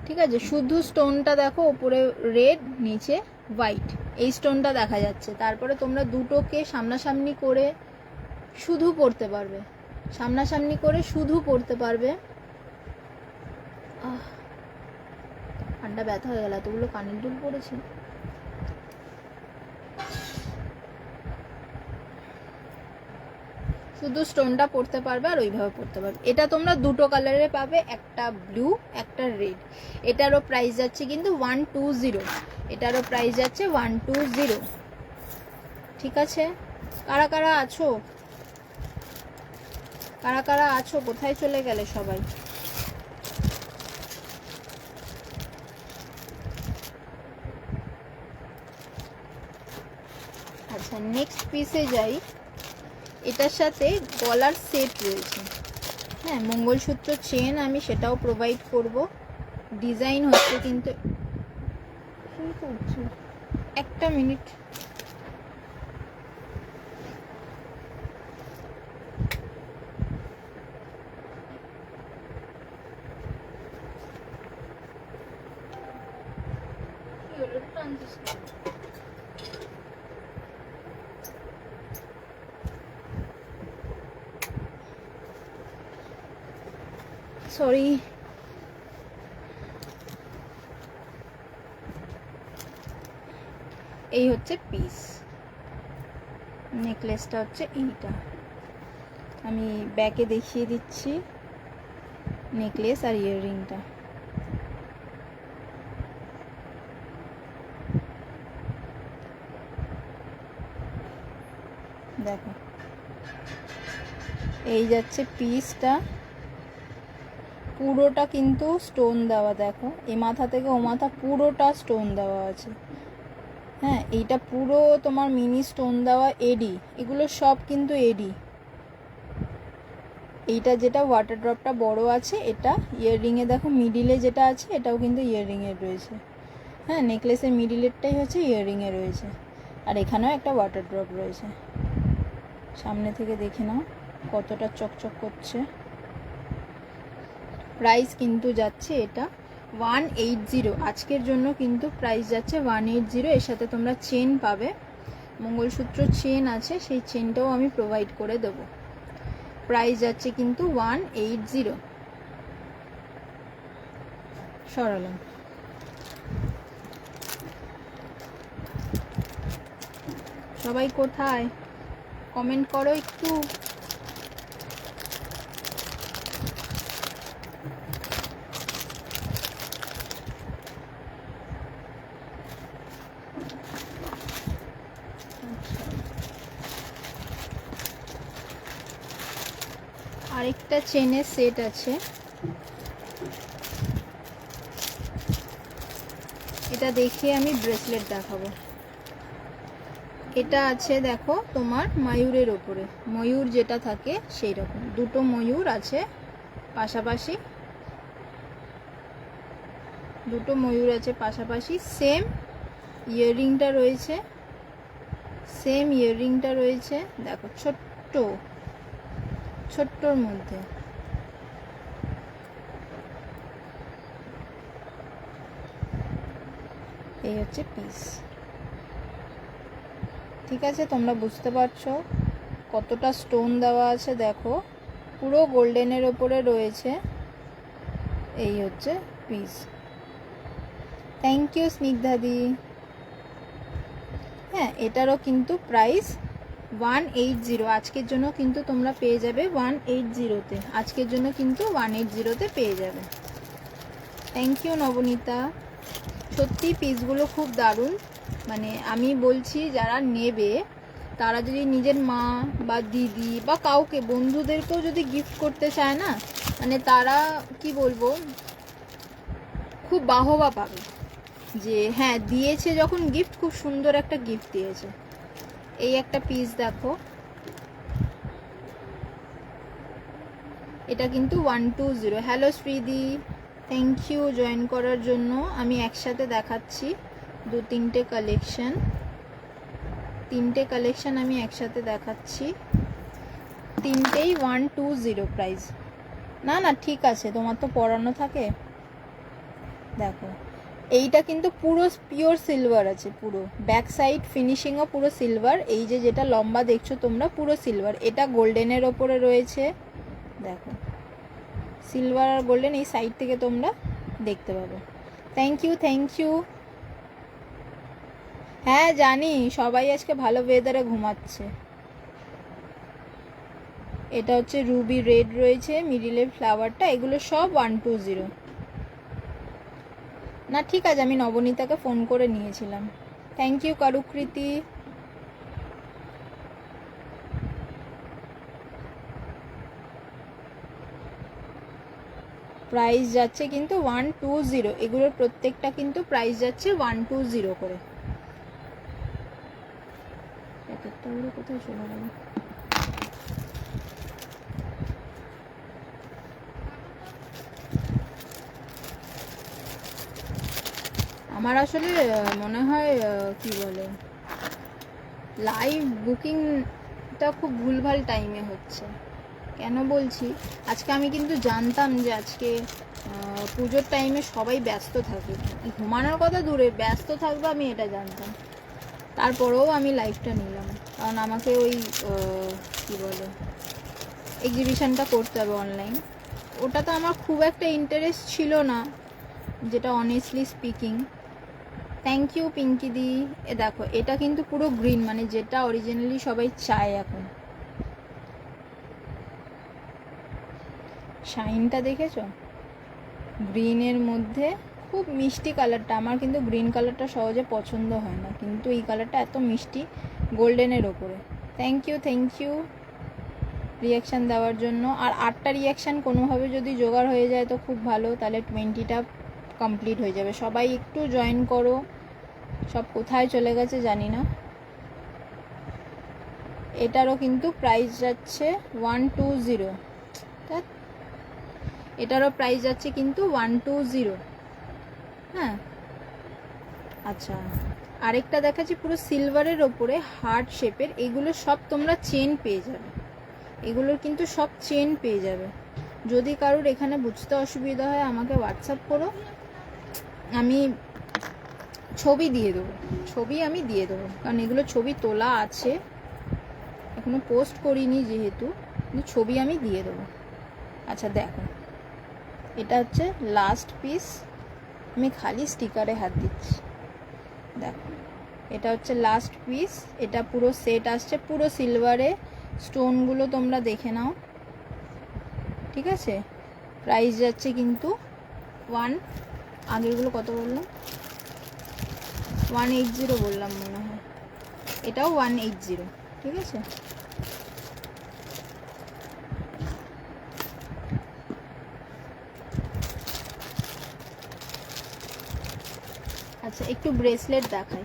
ঠিক আছে। শুধু স্টোনটা দেখো, ওপরে রেড, নিচে হোয়াইট, এই স্টোনটা দেখা যাচ্ছে। তারপরে তোমরা দুটোকে সামনাসামনি করে শুধু পরতে পারবে, সামনাসামনি করে শুধু পরতে পারবে। কানটা ব্যথা হয়ে গেল, এতগুলো কানের দুল পড়েছে। শুধু স্টোনটা পরতে পারবে আর ওইভাবে পরতে পারবে। এটা তোমরা দুটো কালারে পাবে, একটা ব্লু একটা রেড। এটারও প্রাইস যাচ্ছে কিন্তু 120, এটারও প্রাইস যাচ্ছে 120, ঠিক আছে। কারা কারা আছো, কারা কারা আছো, কোথায় চলে গেলে সবাই? আচ্ছা, নেক্সট পিসে যাই। এটার সাথে গলার সেট রয়েছে, হ্যাঁ, মঙ্গলসূত্র চেন আমি সেটাও প্রোভাইড করব। ডিজাইন হচ্ছে কিন্তু, কি করছো, একটা মিনিট। সরি, এই হচ্ছে পিস। নেকলেসটা হচ্ছে এইটা, আমি ব্যাকে দেখিয়ে দিচ্ছি নেকলেস আর ইয়াররিংটা। দেখো, এই যাচ্ছে পিসটা, পুরোটা কিন্তু স্টোন দেওয়া। দেখো, এ মাথা থেকে ও মাথা পুরোটা স্টোন দেওয়া আছে, হ্যাঁ। এইটা পুরো তোমার মিনি স্টোন দেওয়া এডি, এগুলো সব কিন্তু এডি। এইটা যেটা ওয়াটার ড্রপটা বড় আছে, এটা ইয়াররিংয়ে দেখো মিডিলে যেটা আছে, এটাও কিন্তু ইয়াররিংয়ে রয়েছে, হ্যাঁ। নেকলেসের মিডিলেরটাই হচ্ছে ইয়াররিংয়ে রয়েছে, আর এখানেও একটা ওয়াটার ড্রপ রয়েছে। সামনে থেকে দেখে নাও কতটা চকচক করছে। প্রাইস কিন্তু যাচ্ছে এটা 180, আজকের জন্য কিন্তু প্রাইস যাচ্ছে 180। এর সাথে তোমরা চেন পাবে, মঙ্গলসূত্র চেন আছে, সেই চেনটাও আমি প্রোভাইড করে দেব। প্রাইস যাচ্ছে কিন্তু 180। সরালাম। সবাই কোথায়, কমেন্ট করো একটু। আরেকটা চেনের সেট আছে, এটা দেখিয়ে আমি ব্রেসলেট দেখাবো। এটা আছে দেখো তোমার ময়ূরের ওপরে, ময়ূর যেটা থাকে সেই রকম, দুটো ময়ূর আছে পাশাপাশি, দুটো ময়ূর আছে পাশাপাশি। সেম ইয়াররিংটা রয়েছে, সেম ইয়াররিংটা রয়েছে। দেখো, ছোট্ট ছোট্টর মধ্যে, এই হচ্ছে পিস, ঠিক আছে। তোমরা বুঝতে পারছো কতটা স্টোন দেওয়া আছে, দেখো পুরো গোল্ডেনের ওপরে রয়েছে। এই হচ্ছে পিস। Thank you স্নিগ্ধাদি। হ্যাঁ, এটারও কিন্তু প্রাইস 180, আজকের জন্য কিন্তু তোমরা পেয়ে যাবে 180-তে, আজকের জন্য কিন্তু 180-তে পেয়ে যাবে। Thank you Nabanita. সত্যি পিসগুলো খুব দারুণ, মানে আমি বলছি যারা নেবে তারা যদি নিজের মা বা দিদি বা কাউকে, বন্ধুদেরকেও যদি গিফট করতে চায় না, মানে তারা কি বলবো, খুব বাহবা পাবে যে হ্যাঁ দিয়েছে যখন গিফট, খুব সুন্দর একটা গিফট দিয়েছে। এই একটা পিস দেখো, এটা কিন্তু 120। হ্যালো শ্রীদি, থ্যাংক ইউ জয়েন করার জন্য। আমি একসাথে দেখাচ্ছি তিনটে কালেকশন আমি একসাথে দেখাচ্ছি। তিনটেই 120 প্রাইস। না না ঠিক আছে, তোমার তো পরানো থাকে। দেখো এইটা কিন্তু পুরো পিওর সিলভার আছে, পুরো ব্যাক সাইড ফিনিশিংও পুরো সিলভার। এই যে যেটা লম্বা দেখছো তোমরা পুরো সিলভার, এটা গোল্ডেনের ওপরে রয়েছে। দেখো সিলভার আর গোল্ডেন এই সাইড থেকে তোমরা দেখতে পাবে। Thank you thank you. হ্যাঁ জানি, সবাই আজকে ভালো ওয়েদারে ঘুমাচ্ছে। এটা হচ্ছে রুবি রেড রয়েছে মিডিলের ফ্লাওয়ারটা, এগুলো সব 120। না ঠিক আছে, আমি নবনীতাকে ফোন করে নিয়েছিলাম। Thank you কারুকৃতি। প্রাইস যাচ্ছে কিন্তু 120, এগুলোর প্রত্যেকটা কিন্তু প্রাইস যাচ্ছে 120 করে। প্যাকেটটা ওগুলো কোথায় চলে গেল? আমার আসলে মনে হয় কি বলে, লাইভ বুকিংটা খুব ভুলভাল টাইমে হচ্ছে। কেন বলছি, আজকে আমি কিন্তু জানতাম যে আজকে পুজোর টাইমে সবাই ব্যস্ত থাকে, ঘুমানোর কথা দূরে ব্যস্ত থাকবে, আমি এটা জানতাম। তারপরেও আমি লাইভটা নিলাম, কারণ আমাকে ওই কি বলে এক্সিবিশনটা করতে হবে অনলাইন। ওটা তো আমার খুব একটা ইন্টারেস্ট ছিল না, যেটা honestly speaking. Thank you Pinki di. এ দেখো এটা কিন্তু পুরো গ্রিন, মানে যেটা অরিজিনালি সবাই চায় এখন। শাইনটা দেখেছো? গ্রিনের মধ্যে খুব মিষ্টি কালারটা। আমার কিন্তু গ্রিন কালারটা সহজে পছন্দ হয় না, কিন্তু এই কালারটা এত মিষ্টি গোল্ডেনের ওপরে। Thank you thank you reaction দেওয়ার জন্য। আর 8টা রিয়াকশান কোনোভাবে যদি জোগাড় হয়ে যায় তো খুব ভালো, তাহলে 20টা কমপ্লিট হয়ে যাবে। সবাই একটু জয়েন করো, সব কোথায় চলে গেছে জানি না। এটারও কিন্তু প্রাইস যাচ্ছে 120। এটারও প্রাইস যাচ্ছে কিন্তু 120। হ্যাঁ আচ্ছা, আরেকটা দেখাচ্ছি পুরো সিলভারের ওপরে হার্ট শেপের। এগুলো সব তোমরা চেন পেয়ে যাবে, এগুলোর কিন্তু সব চেন পেয়ে যাবে। যদি কারোর এখানে বুঝতে অসুবিধা হয় আমাকে হোয়াটসঅ্যাপ করো, আমি ছবি দিয়ে দেবো, ছবি আমি দিয়ে দেবো, কারণ এগুলো ছবি তোলা আছে, এখনো পোস্ট করিনি যেহেতু, কিন্তু ছবি আমি দিয়ে দেবো। আচ্ছা দেখো এটা হচ্ছে লাস্ট পিস, আমি খালি স্টিকারে হাত দিচ্ছি। দেখো এটা হচ্ছে লাস্ট পিস, এটা পুরো সেট আসছে পুরো সিলভারে, স্টোনগুলো তোমরা দেখে নাও, ঠিক আছে। প্রাইস যাচ্ছে কিন্তু আগেরগুলো কত বললাম, 180 বললাম মনে হয়, এটাও 180, ঠিক আছে। আচ্ছা একটু ব্রেসলেট দেখাই।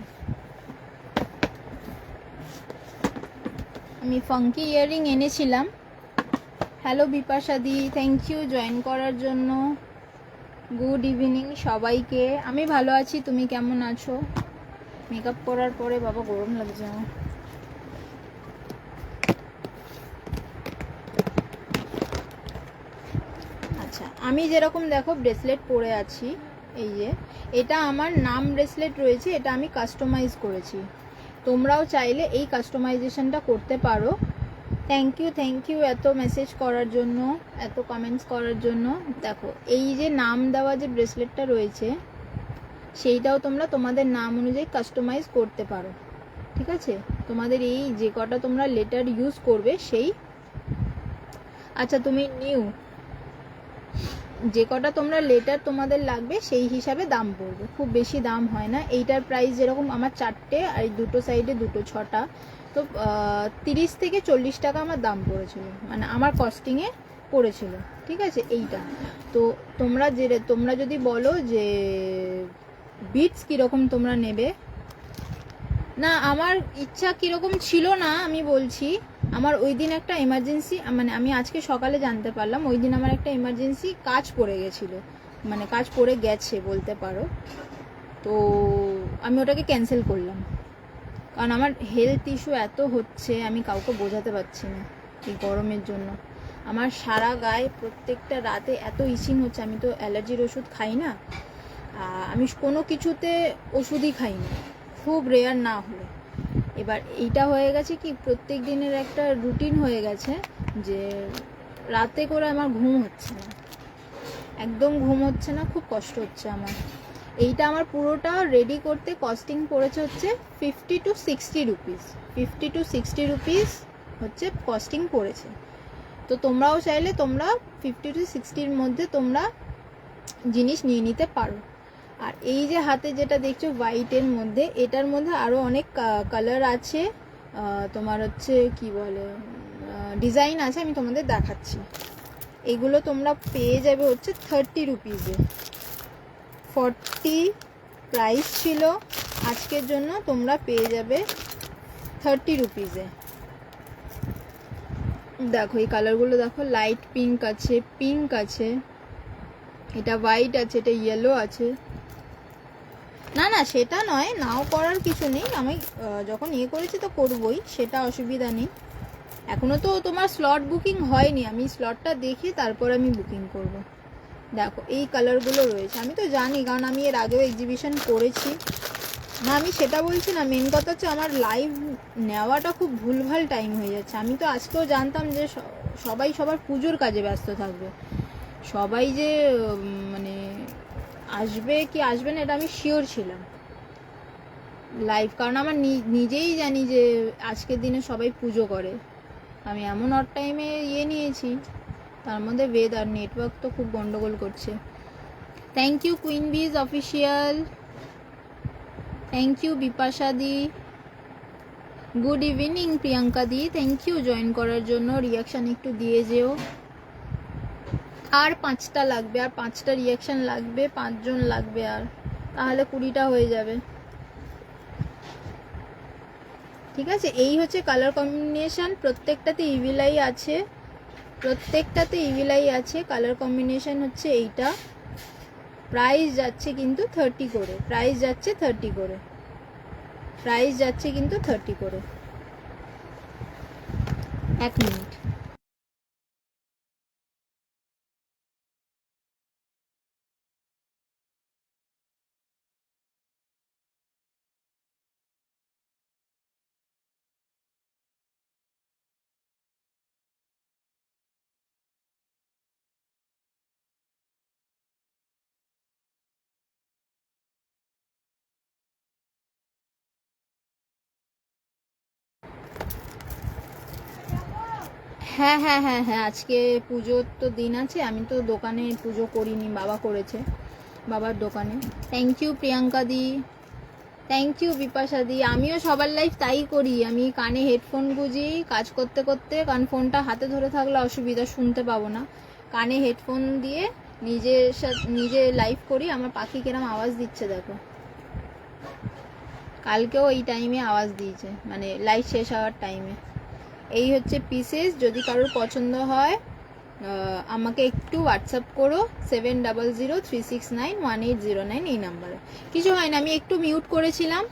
আমি ফাঙ্কি ইয়াররিং এনেছিলাম। Hello Bipasha di, thank you join করার জন্য। গুড ইভিনিং সবাইকে। আমি ভালো আছি, তুমি কেমন আছো? মেকআপ করার পরে বাবা গরম লাগছে আমার। আচ্ছা আমি যেরকম দেখো ব্রেসলেট পরে আছি, এই যে এটা আমার নাম ব্রেসলেট রয়েছে, এটা আমি কাস্টমাইজ করেছি। তোমরাও চাইলে এই কাস্টমাইজেশনটা করতে পারো। থ্যাংক ইউ এত মেসেজ করার জন্য, এত কমেন্টস করার জন্য। দেখো এই যে নাম দেওয়া যে ব্রেসলেটটা রয়েছে সেইটাও তোমরা তোমাদের নাম অনুযায়ী কাস্টমাইজ করতে পারো, ঠিক আছে। তোমাদের এই যে কটা তোমরা লেটার ইউজ করবে সেই, আচ্ছা তুমি নিউ যে কটা তোমরা লেটার তোমাদের লাগবে সেই হিসাবে দাম পড়বে, খুব বেশি দাম হয় না। এইটার প্রাইস যেরকম আমার 4টে আর দুটো সাইডে দুটো 6টা, তো 30 থেকে 40 টাকা আমার দাম পড়েছিল, মানে আমার কস্টিংয়ে পড়েছিল, ঠিক আছে এইটা। তো তোমরা যদি বলো যে বিটস কীরকম তোমরা নেবে, না আমার ইচ্ছা কীরকম ছিল না আমি বলছি। আমার ওই দিন একটা এমার্জেন্সি, মানে আমি আজকে সকালে জানতে পারলাম ওই দিন আমার একটা এমার্জেন্সি কাজ পড়ে গেছিলো, মানে কাজ পড়ে গেছে বলতে পারো, তো আমি ওটাকে ক্যান্সেল করলাম, কারণ আমার হেলথ ইস্যু এত হচ্ছে আমি কাউকে বোঝাতে পারছি না, এই গরমের জন্য। আমার সারা গায়ে প্রত্যেকটা রাতে এত ইচিং হচ্ছে, আমি তো অ্যালার্জির ওষুধ খাই না, আমি কোনো কিছুতে ওষুধই খাই না, খুব রেয়ার না হলে। এবার এইটা হয়ে গেছে কি, প্রত্যেক দিনের একটা রুটিন হয়ে গেছে যে রাতে করে আমার ঘুম হচ্ছে না, একদম ঘুম হচ্ছে না, খুব কষ্ট হচ্ছে আমার। এইটা আমার পুরোটা রেডি করতে কস্টিং পড়েছে হচ্ছে 50 to 60 রুপিস, 50 to 60 রুপিস হচ্ছে কস্টিং পড়েছে। তো তোমরাও চাইলে তোমরা 50 to 60-র মধ্যে তোমরা জিনিস নিয়ে নিতে পারো। আর এই যে হাতে যেটা দেখছো হোয়াইটের মধ্যে, এটার মধ্যে আরও অনেক কালার আছে, তোমার হচ্ছে কি বলে ডিজাইন আছে, আমি তোমাদের দেখাচ্ছি। এগুলো তোমরা পেয়ে যাবে হচ্ছে 30 রুপিসে, 40 প্রাইস ছিল, আজকের জন্য তোমরা পেয়ে যাবে 30 রুপিসে। দেখো এই কালারগুলো দেখো, লাইট পিঙ্ক আছে, পিঙ্ক আছে, এটা হোয়াইট আছে, এটা ইয়েলো আছে। না না সেটা নয়, নাও করার কিছু নেই, আমি যখন ইয়ে করেছি তো করবই, সেটা অসুবিধা নেই। এখনও তো তোমার স্লট বুকিং হয়নি, আমি স্লটটা দেখে তারপর আমি বুকিং করব। দেখো এই কালারগুলো রয়েছে, আমি তো জানি কারণ আমি এর আগেও এক্সিবিশন করেছি না, আমি সেটা বলছি না। মেন কথা হচ্ছে আমার লাইভ নেওয়াটা খুব ভুলভাল টাইম হয়ে যাচ্ছে। আমি তো আজকেও জানতাম যে সবাই সবার পুজোর কাজে ব্যস্ত থাকবে, সবাই যে মানে আসবে কি আসবে না এটা আমি শিওর ছিলাম লাইভ, কারণ আমার নিজেই জানি যে আজকের দিনে সবাই পুজো করে। আমি এমন অড টাইমে ইয়ে নিয়েছি, তার মধ্যে ওয়েদার নেটওয়ার্ক তো খুব গন্ডগোল করছে। Thank you queen biz official, thank you Bipasha di, good evening Priyanka di, thank you join করার জন্য। রিয়াকশান একটু দিয়ে যেও। আর 5টা লাগবে, আর 5টা রিয়াকশান লাগবে, 5 জন লাগবে, আর তাহলে 20টা হয়ে যাবে। ঠিক আছে, এই হচ্ছে কালার কম্বিনেশন, প্রত্যেকটাতে ইভিলাই আছে, প্রত্যেকটাতে ইভিলাই আছে। কালার কম্বিনেশন হচ্ছে এইটা। প্রাইস যাচ্ছে কিন্তু 30 করে, প্রাইস যাচ্ছে 30 করে, প্রাইস যাচ্ছে কিন্তু 30 করে। 1 মিনিট। হ্যাঁ হ্যাঁ হ্যাঁ হ্যাঁ, আজকে পুজোর তো দিন আছে, আমি তো দোকানে পুজো করিনি, বাবা করেছে, বাবার দোকানে। Thank you Priyanka di, thank you Bipasha di. আমিও সবার লাইফ তাই করি, আমি কানে হেডফোন গুঁজি কাজ করতে করতে, কারণ ফোনটা হাতে ধরে থাকলে অসুবিধা, শুনতে পাবো না। কানে হেডফোন দিয়ে নিজে লাইভ করি। আমার পাখি কিরম আওয়াজ দিচ্ছে দেখো, কালকেও এই টাইমে আওয়াজ দিয়েছে, মানে লাইভ শেষ হওয়ার টাইমে। এই হচ্ছে পিসেস, যদি কারোর পছন্দ হয় আমাকে একটু হোয়াটসঅ্যাপ করো 7003691809 এই নাম্বারে। কিছু হয় না, আমি একটু মিউট করেছিলাম।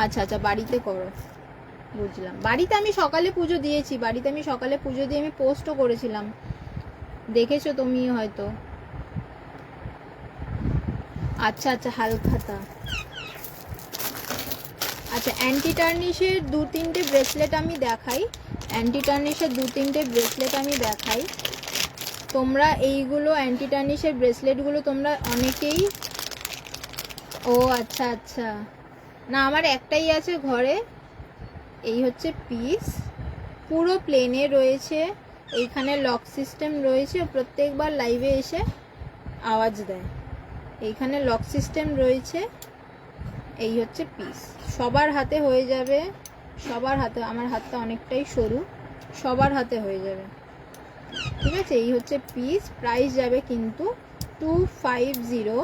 আচ্ছা আচ্ছা, বাড়িতে করো, বুঝলাম। বাড়িতে আমি সকালে পুজো দিয়েছি, বাড়িতে আমি সকালে পুজো দিয়ে আমি পোস্টও করেছিলাম, দেখেছো তুমি হয়তো। আচ্ছা আচ্ছা, হালখাতা। আচ্ছা, অ্যান্টি টার্নিশের 2-3টে ব্রেসলেট আমি দেখাই, অ্যান্টি টার্নিশের 2-3টে ব্রেসলেট আমি দেখাই। তোমরা এইগুলো অ্যান্টি টার্নিশের ব্রেসলেটগুলো তোমরা অনেকেই, ও আচ্ছা আচ্ছা, না আমার একটাই আছে ঘরে। এই হচ্ছে পিস, পুরো প্লেনে রয়েছে, এইখানে লক সিস্টেম রয়েছে, প্রত্যেকবার লাইভে এসে আওয়াজ দেয়। এইখানে লক সিস্টেম রয়েছে। এই হচ্ছে পিস, সবার হাতে হয়ে যাবে, সবার হাতে, আমার হাতটা অনেকটাই সরু, সবার হাতে হয়ে যাবে। ঠিক আছে, এই হচ্ছে পিস। প্রাইস যাবে কিন্তু 250,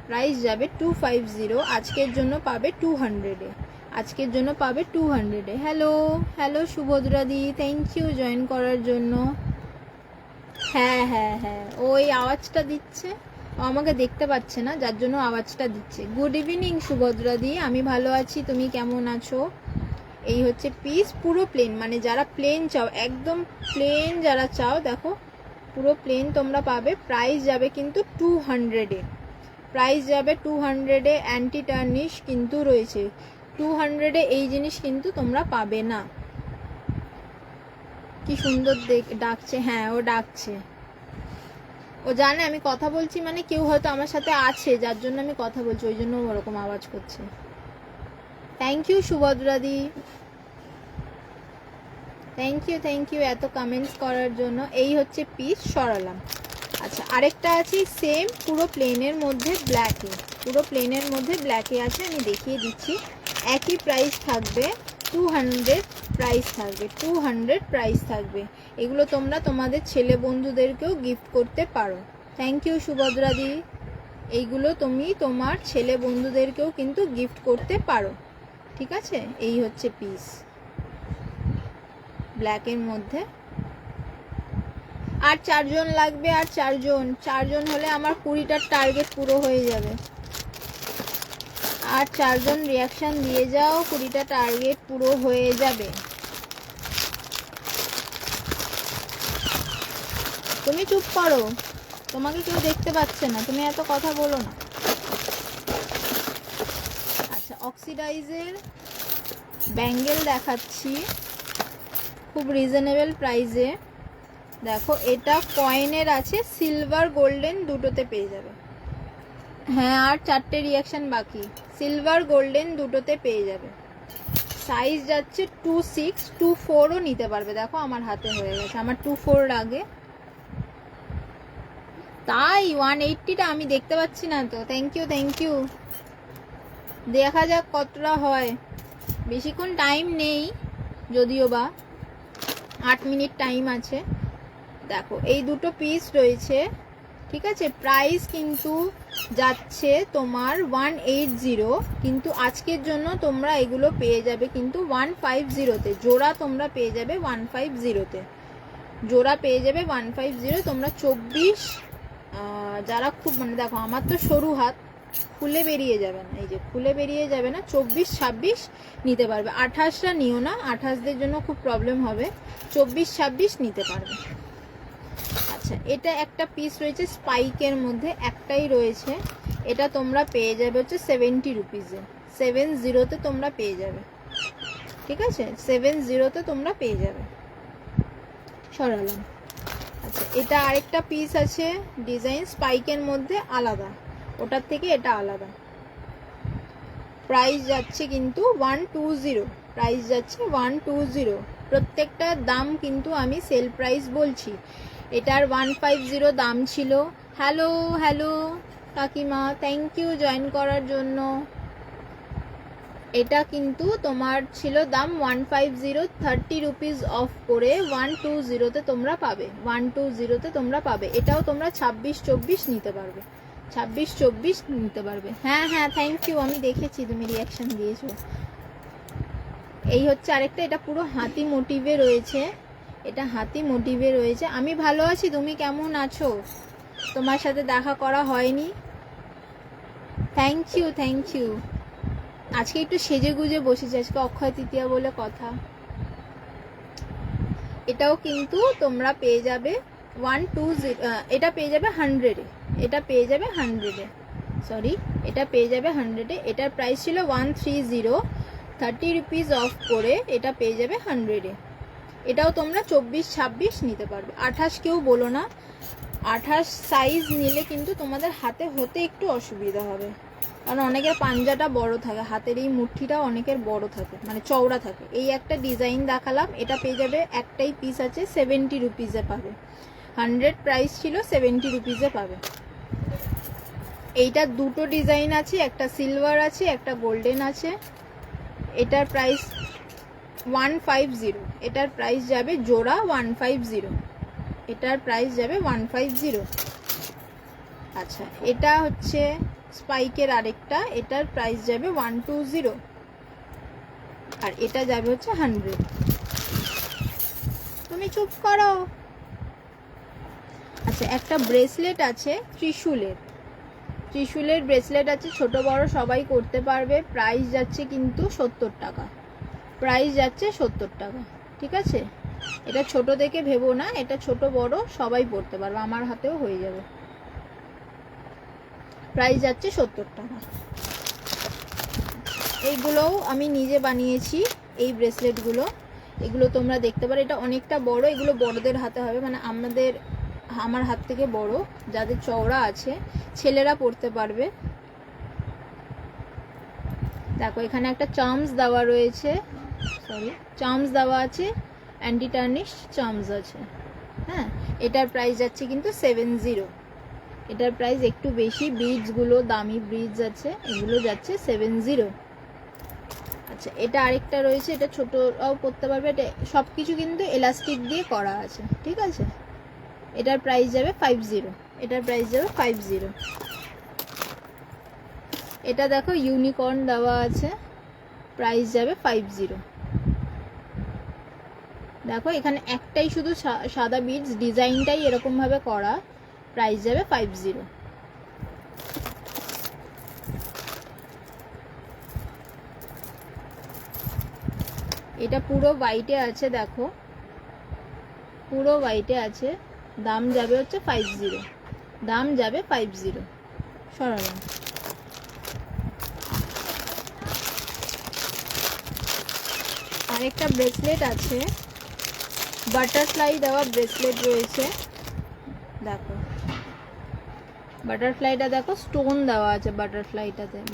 প্রাইস যাবে 250। আজকের জন্য পাবে 200-এ, আজকের জন্য পাবে 200-এ। Hello hello Subhadra di, thank you join করার জন্য। হ্যাঁ হ্যাঁ হ্যাঁ, ওই আওয়াজটা দিচ্ছে, ও আমাকে দেখতে পাচ্ছে না, যার জন্য আওয়াজটা দিচ্ছে। গুড ইভিনিং সুভদ্রা দি, আমি ভালো আছি, তুমি কেমন আছো? এই হচ্ছে পিস, পুরো প্লেন, মানে যারা প্লেন চাও, একদম প্লেন যারা চাও, দেখো পুরো প্লেন তোমরা পাবে। প্রাইস যাবে কিন্তু 200-এ, প্রাইস যাবে 200-এ। অ্যান্টি টার্নিশ কিন্তু রয়েছে 200-এ। এই জিনিস কিন্তু তোমরা পাবে না। কি সুন্দর ডাকছে, হ্যাঁ ও ডাকছে, ও জানে আমি কথা বলছি, মানে কেউ হয়তো আমার সাথে আছে যার জন্য আমি কথা বলছি, ওই জন্য ওরকম আওয়াজ করছে। থ্যাংক ইউ সুভদ্রাদি, থ্যাংক ইউ এত কমেন্টস করার জন্য। এই হচ্ছে পিস, সরালাম। আচ্ছা, আরেকটা আছে সেম পুরো প্লেনের মধ্যে ব্ল্যাকে, পুরো প্লেনের মধ্যে ব্ল্যাকে আছে, আমি দেখিয়ে দিচ্ছি। একই প্রাইস থাকবে 200 প্রাইস থাকবে, 200 প্রাইস থাকবে। এগুলো তোমরা তোমাদের ছেলে বন্ধুদেরকেও গিফট করতে পারো। Thank you Subhadradi. এইগুলো তুমি তোমার ছেলে বন্ধুদেরকেও কিন্তু গিফট করতে পারো, ঠিক আছে। এই হচ্ছে পিস ব্ল্যাকের মধ্যে। আর 4 জন লাগবে, আর 4 জন হলে আমার 20টার টার্গেট পুরো হয়ে যাবে। আর 4 জন রিয়াকশন দিয়ে যাও, 20টা টার্গেট পুরো হয়ে যাবে। তুমি চুপ করো, তোমাকে কেউ দেখতে পাচ্ছে না, তুমি এত কথা বলো না। আচ্ছা, অক্সিডাইজের ব্যাঙ্গেল দেখাচ্ছি খুব রিজনেবল প্রাইসে। দেখো এটা কয়েনের আছে, সিলভার গোল্ডেন দুটোতে পেয়ে যাবে। হ্যাঁ, আর 4টে রিয়াকশন বাকি, সিলভার গোল্ডেন দুটোতে পেয়ে যাবে। সাইজ যাচ্ছে 26, 24ও নিতে পারবে। দেখো আমার হাতে হয়ে গেছে, আমার 24 লাগে, তাই 180টা আমি দেখতে পাচ্ছি না তো। থ্যাংক ইউ, দেখা যাক কতটা হয়। বেশিক্ষণ টাইম নেই, যদিও বা 8 মিনিট টাইম আছে। দেখো এই দুটো পিস রয়েছে, ঠিক আছে। প্রাইস কিন্তু যাচ্ছে তোমার 180, কিন্তু আজকের জন্য তোমরা এগুলো পেয়ে যাবে কিন্তু 150-তে। জোড়া তোমরা পেয়ে যাবে 150-তে, জোড়া পেয়ে যাবে 150। তোমরা 24 যারা খুব, মানে দেখো আমার তো সরু হাত, খুলে বেরিয়ে যাবে না, এই যে খুলে বেরিয়ে যাবে না, 24, 26 নিতে পারবে। 28টা নিও না, 28দের জন্য খুব প্রবলেম হবে। 24, 26 নিতে পারবে। আচ্ছা, এটা একটা পিস রয়েছে স্পাইকের মধ্যে, একটাই রয়েছে। এটা তোমরা পেয়ে যাবে হচ্ছে 70 রুপিসে, 70-তে তোমরা পেয়ে যাবে, ঠিক আছে। 70-তে তোমরা পেয়ে যাবে। সরালাম। আচ্ছা, এটা আরেকটা পিস আছে, ডিজাইন স্পাইকের মধ্যে আলাদা, ওটার থেকে এটা আলাদা। প্রাইস যাচ্ছে কিন্তু 120, প্রাইস যাচ্ছে 120। প্রত্যেকটার দাম কিন্তু আমি সেল প্রাইস বলছি। এটার 150 দাম ছিল। হ্যালো কাকিমা, থ্যাংক ইউ জয়েন করার জন্য। এটা কিন্তু তোমার ছিল দাম 150, 30 রুপিস অফ করে 120-তে তোমরা পাবে, 120-তে তোমরা পাবে। এটাও তোমরা 26-24 নিতে পারবে, 26-24 নিতে পারবে। হ্যাঁ, থ্যাংক ইউ, আমি দেখেছি তুমি রিয়াকশন দিয়েছো। এই হচ্ছে আরেকটা, এটা পুরো হাতি মোটিভে রয়েছে, এটা হাতি মোটিভে রয়েছে। আমি ভালো আছি, তুমি কেমন আছো? তোমার সাথে দেখা করা হয়নি। Thank you. আজকে একটু সেজে গুজে বসেছি, আজকে অক্ষয় তৃতীয়া বলে কথা। এটাও কিন্তু তোমরা পেয়ে যাবে 120, এটা পেয়ে যাবে 100-এ, এটা পেয়ে যাবে 100-এ, সরি এটা পেয়ে যাবে 100-এ। এটার প্রাইস ছিল 130, 30 রুপিস অফ করে এটা পেয়ে যাবে 100-এ। এটাও তোমরা 24-26 নিতে পারবে। 28 কেউ বলো না, 28 সাইজ নিলে কিন্তু তোমাদের হাতে হতে একটু অসুবিধা হবে, কারণ অনেকের পাঞ্জাটা বড় থাকে, হাতের এই মুঠিটা অনেকের বড় থাকে, মানে চওড়া থাকে। এই একটা ডিজাইন দেখালাম, এটা পেয়ে যাবে, একটাই পিস আছে, 70 রুপিসে পাবে। 100 প্রাইস ছিল, 70 রুপিসে পাবে। এইটা দুটো ডিজাইন আছে, একটা সিলভার আছে, একটা গোল্ডেন আছে। এটার প্রাইস 150, এটার প্রাইস যাবে জোড়া 150, এটার প্রাইস যাবে 150। আচ্ছা, এটা হচ্ছে স্পাইকের আরেকটা, এটার প্রাইস যাবে 120, আর এটা যাবে হচ্ছে 100। তুমি চুপ করো। আচ্ছা, একটা ব্রেসলেট আছে ত্রিশূলের ব্রেসলেট আছে, ছোট বড় সবাই করতে পারবে। প্রাইস যাচ্ছে কিন্তু 70 টাকা, প্রাইস যাচ্ছে 70 টাকা। ঠিক আছে, এটা ছোট দেখে ভেবো না, এটা ছোট বড় সবাই পরতে পারবে, আমার হাতেও হয়ে যাবে। প্রাইস যাচ্ছে 70 টাকা। এইগুলোও আমি নিজে বানিয়েছি, এই ব্রেসলেটগুলো, এগুলো তোমরা দেখতে পারো। এটা অনেকটা বড়, এগুলো বড়দের হাতে হবে, মানে আমার হাত থেকে বড়, যাদের চওড়া আছে ছেলেরা পরতে পারবে। দেখো এখানে একটা চার্মস দেওয়া রয়েছে, চার্মস দেওয়া আছে, অ্যান্টি টার্নিশ চার্মস আছে। হ্যাঁ, এটার প্রাইস যাচ্ছে কিন্তু 70। এটার প্রাইস একটু বেশি, বিডসগুলো দামি বিডস আছে, এগুলো যাচ্ছে 70। আচ্ছা, এটা আরেকটা রয়েছে, এটা ছোটরাও পরতে পারবে। এটা সব কিছু কিন্তু এলাস্টিক দিয়ে করা আছে। ঠিক আছে, এটার প্রাইস যাবে 50। এটার প্রাইস যাবে 50। এটা দেখো ইউনিকর্ন দেওয়া আছে, প্রাইস যাবে 50। দেখো এখানে একটাই শুধু সাদা বিডস, ডিজাইনটাই এরকম ভাবে করা, প্রাইস যাবে 50। এটা পুরো হোয়াইটে আছে, দেখো পুরো হোয়াইটে আছে, দাম যাবে হচ্ছে 50। দাম যাবে 50। সরালাম। আরেকটা ব্রেসলেট আছে, বাটারফ্লাই দেওয়া ব্রেসলেট রয়েছে। দেখো বাটারফ্লাইটা দেখো স্টোন দেওয়া আছে,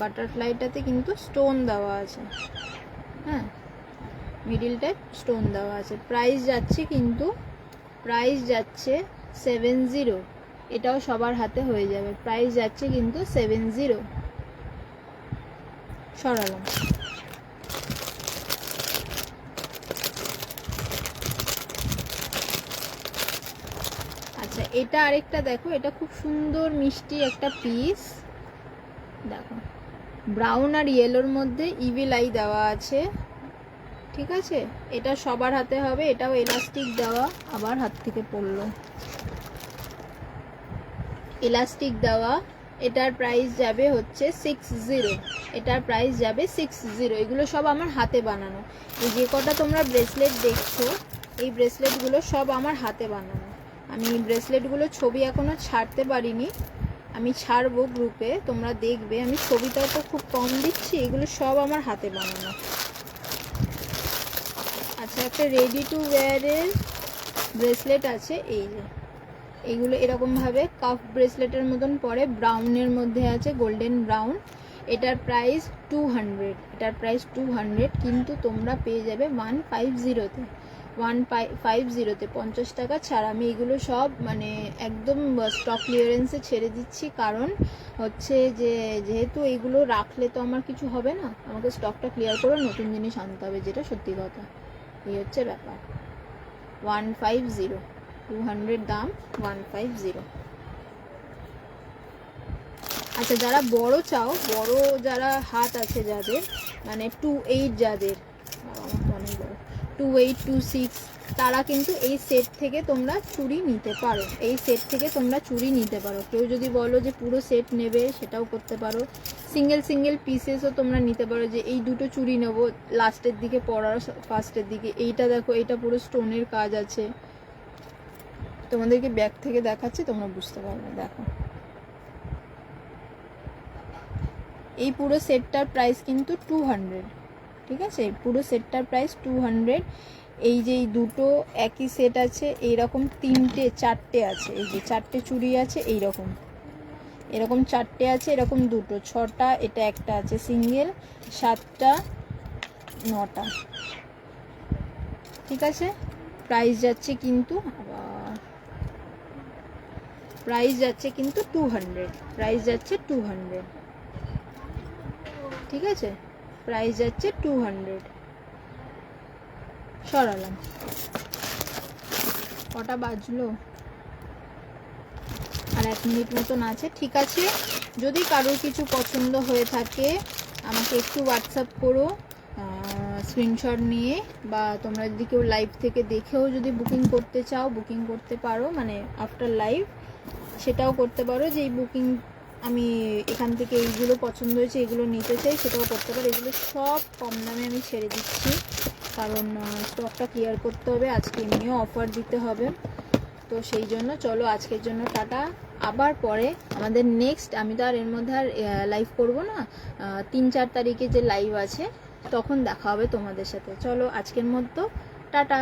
বাটারফ্লাইটাতে কিন্তু স্টোন দেওয়া আছে। হ্যাঁ, মিডিলটায় স্টোন দেওয়া আছে। প্রাইস যাচ্ছে কিন্তু, প্রাইস যাচ্ছে 70। এটাও সবার হাতে হয়ে যাবে। প্রাইস যাচ্ছে কিন্তু 70। সরালাম। আচ্ছা, এটা আরেকটা দেখো, এটা খুব সুন্দর মিষ্টি একটা পিস। দেখো ব্রাউন আর ইয়েলোর মধ্যে ইভিল আই দেওয়া আছে। ঠিক আছে, এটা সবার হাতে হবে, এটাও এলাস্টিক দেওয়া, আবার হাত থেকে পড়লো, এলাস্টিক দেওয়া। এটার প্রাইস যাবে হচ্ছে 60। এটার প্রাইস যাবে 60। এগুলো সব আমার হাতে বানানো। এই যে কটা তোমরা ব্রেসলেট দেখছো, এই ব্রেসলেটগুলো সব আমার হাতে বানানো। আমি ব্রেসলেটগুলো ছবি এখনো ছাড়তে পারিনি, আমি ছাড়বো গ্রুপে, তোমরা দেখবে। আমি ছবিটাও তো খুব কম দিচ্ছি, এগুলো সব আমার হাতে বানানো। আচ্ছা, একটা রেডি টু ওয়্যারের ব্রেসলেট আছে, এই যে এইগুলো এরকমভাবে কাফ ব্রেসলেটের মতন পরে, ব্রাউনের মধ্যে আছে, গোল্ডেন ব্রাউন। এটার প্রাইস 200। এটার প্রাইস 200, কিন্তু তোমরা পেয়ে যাবে 150-তে। 150-তে 50 টাকা ছাড়। আমি এগুলো সব মানে একদম স্টক ক্লিয়ারেন্সে ছেড়ে দিচ্ছি, কারণ হচ্ছে যে যেহেতু এইগুলো রাখলে তো আমার কিছু হবে না, আমাকে স্টকটা ক্লিয়ার করে নতুন জিনিস আনতে হবে, যেটা সত্যি কথা। এই হচ্ছে ব্যাপার। 150, 200 দাম, 150। আচ্ছা, যারা বড় চাও, বড় যারা হাত আছে যাদের, মানে 28 যাদের, অনেক বড় 28, 26, তারা কিন্তু এই সেট থেকে তোমরা চুড়ি নিতে পারো। এই সেট থেকে তোমরা চুড়ি নিতে পারো। কেউ যদি বলো যে পুরো সেট নেবে, সেটাও করতে পারো। সিঙ্গেল সিঙ্গেল পিসেসও তোমরা নিতে পারো, যে এই দুটো চুড়ি নেবো লাস্টের দিকে পরার, ফার্স্টের দিকে। এইটা দেখো, এটা পুরো স্টোনের কাজ আছে, তোমাদেরকে ব্যাক থেকে দেখাচ্ছি, তোমরা বুঝতে পারবে। দেখো এই পুরো সেটটার প্রাইস কিন্তু 200। ঠিক আছে, পুরো সেটটার প্রাইস 200। এই যে এই দুটো একই সেট আছে, এইরকম 4টে আছে, এই যে 4টে চুড়ি আছে, এইরকম এরকম 4টে আছে, এরকম দুটো, 6টা, এটা একটা আছে সিঙ্গেল, 7টা, 9টা। ঠিক আছে, প্রাইস যাচ্ছে কিন্তু, প্রাইস যাচ্ছে কিন্তু 200। প্রাইস যাচ্ছে 200। ঠিক আছে, প্রাইস যাচ্ছে 200। সরালাম। কটা বাজলো? আর 1 মিনিট মতন আছে। ঠিক আছে, যদি কারোর কিছু পছন্দ হয়ে থাকে আমাকে একটু হোয়াটসঅ্যাপ করো স্ক্রিনশট নিয়ে, বা তোমরা যদি কেউ লাইভ থেকে দেখেও যদি বুকিং করতে চাও, বুকিং করতে পারো, মানে আফটার লাইভ সেটাও করতে পারো, যে এই বুকিং আমি এখান থেকে এইগুলো পছন্দ হয়েছে, এগুলো নিতে চাই, সেটাও করতে পারো। এগুলো সব কম দামে আমি ছেড়ে দিচ্ছি। কারণ স্টকটা ক্লিয়ার করতে হবে, আজকে এমনিও অফার দিতে হবে। তো সেই জন্য চলো আজকের জন্য টাটা। আবার পরে আমাদের নেক্সট, আমি তো আর এর মধ্যে আর লাইভ করবো না, 3-4 তারিখে যে লাইভ আছে তখন দেখা হবে তোমাদের সাথে। চলো আজকের মতো টাটা।